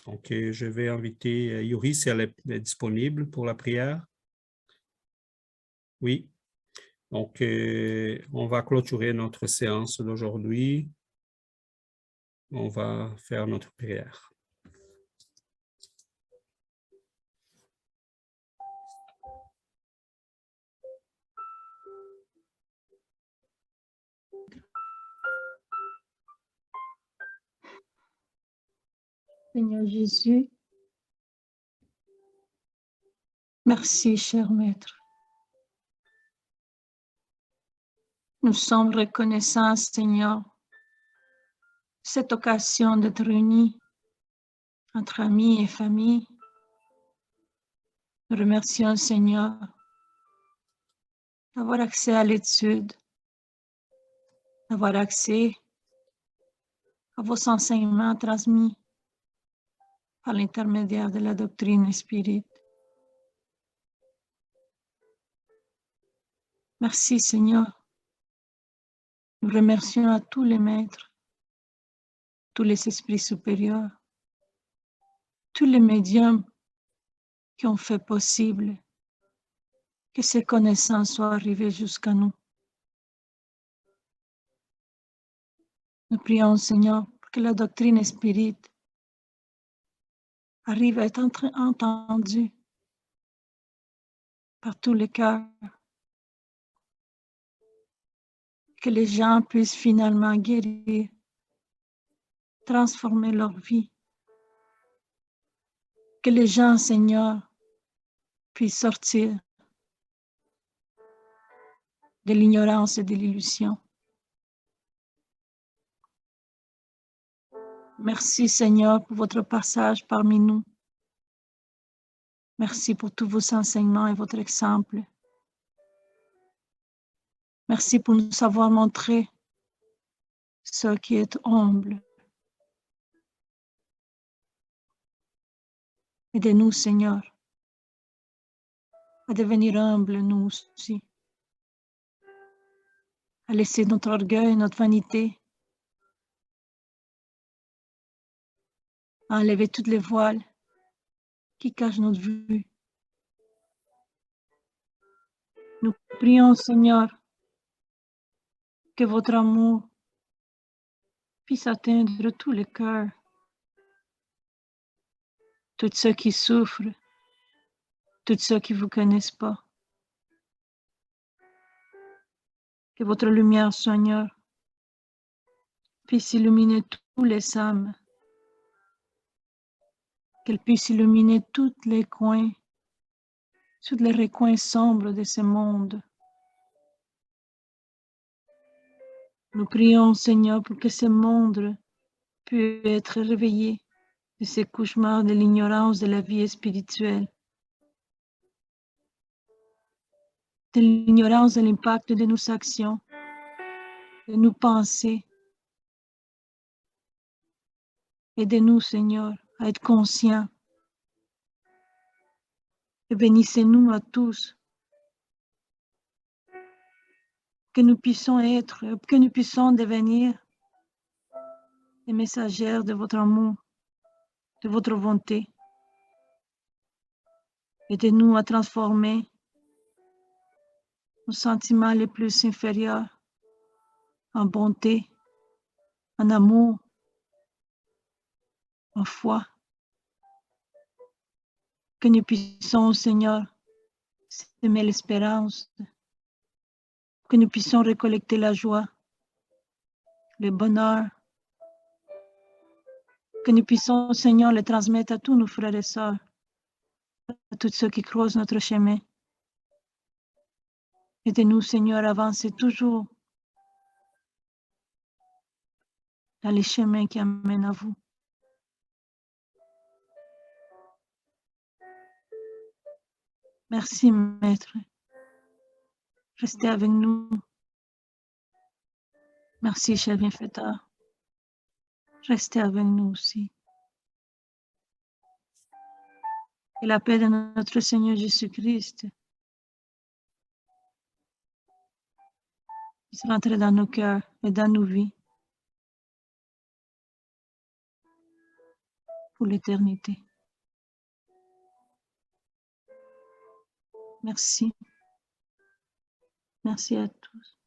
Donc, je vais inviter Yuri si elle est disponible pour la prière. Oui. Donc, on va clôturer notre séance d'aujourd'hui. On va faire notre prière. Seigneur Jésus, merci, cher Maître. Nous sommes reconnaissants, Seigneur, cette occasion d'être réunis entre amis et famille. Nous remercions, Seigneur, d'avoir accès à l'étude, d'avoir accès à vos enseignements transmis par l'intermédiaire de la doctrine spirite. Merci, Seigneur. Nous remercions à tous les maîtres, tous les esprits supérieurs, tous les médiums qui ont fait possible que ces connaissances soient arrivées jusqu'à nous. Nous prions, Seigneur, pour que la doctrine spirite arrive à être entendue par tous les cœurs, que les gens puissent finalement guérir, transformer leur vie, que les gens, Seigneur, puissent sortir de l'ignorance et de l'illusion. Merci, Seigneur, pour votre passage parmi nous. Merci pour tous vos enseignements et votre exemple. Merci pour nous avoir montré ce qui est humble. Aidez-nous, Seigneur, à devenir humbles, nous aussi, à laisser notre orgueil, notre vanité, à enlever toutes les voiles qui cachent notre vue. Nous prions, Seigneur, que votre amour puisse atteindre tous les cœurs, tous ceux qui souffrent, tous ceux qui ne vous connaissent pas. Que votre lumière, Seigneur, puisse illuminer tous les âmes, qu'elle puisse illuminer tous les recoins sombres de ce monde. Nous prions, Seigneur, pour que ce monde puisse être réveillé de ces cauchemars de l'ignorance de la vie spirituelle, de l'ignorance de l'impact de nos actions, de nos pensées. Aidez-nous, Seigneur, à être conscients. Et bénissez-nous à tous. Que nous puissions devenir des messagères de votre amour, de votre bonté. Aidez-nous à transformer nos sentiments les plus inférieurs en bonté, en amour, en foi. Que nous puissions, Seigneur, semer l'espérance, que nous puissions récolter la joie, le bonheur, que nous puissions, Seigneur, le transmettre à tous nos frères et sœurs, à tous ceux qui croisent notre chemin. Aidez-nous, Seigneur, à avancer toujours dans les chemins qui amènent à vous. Merci, Maître. Restez avec nous. Merci, cher bienfaiteur. restez avec nous aussi. Et la paix de notre Seigneur Jésus-Christ puisse rentrer dans nos cœurs et dans nos vies pour l'éternité. Merci. Merci à tous.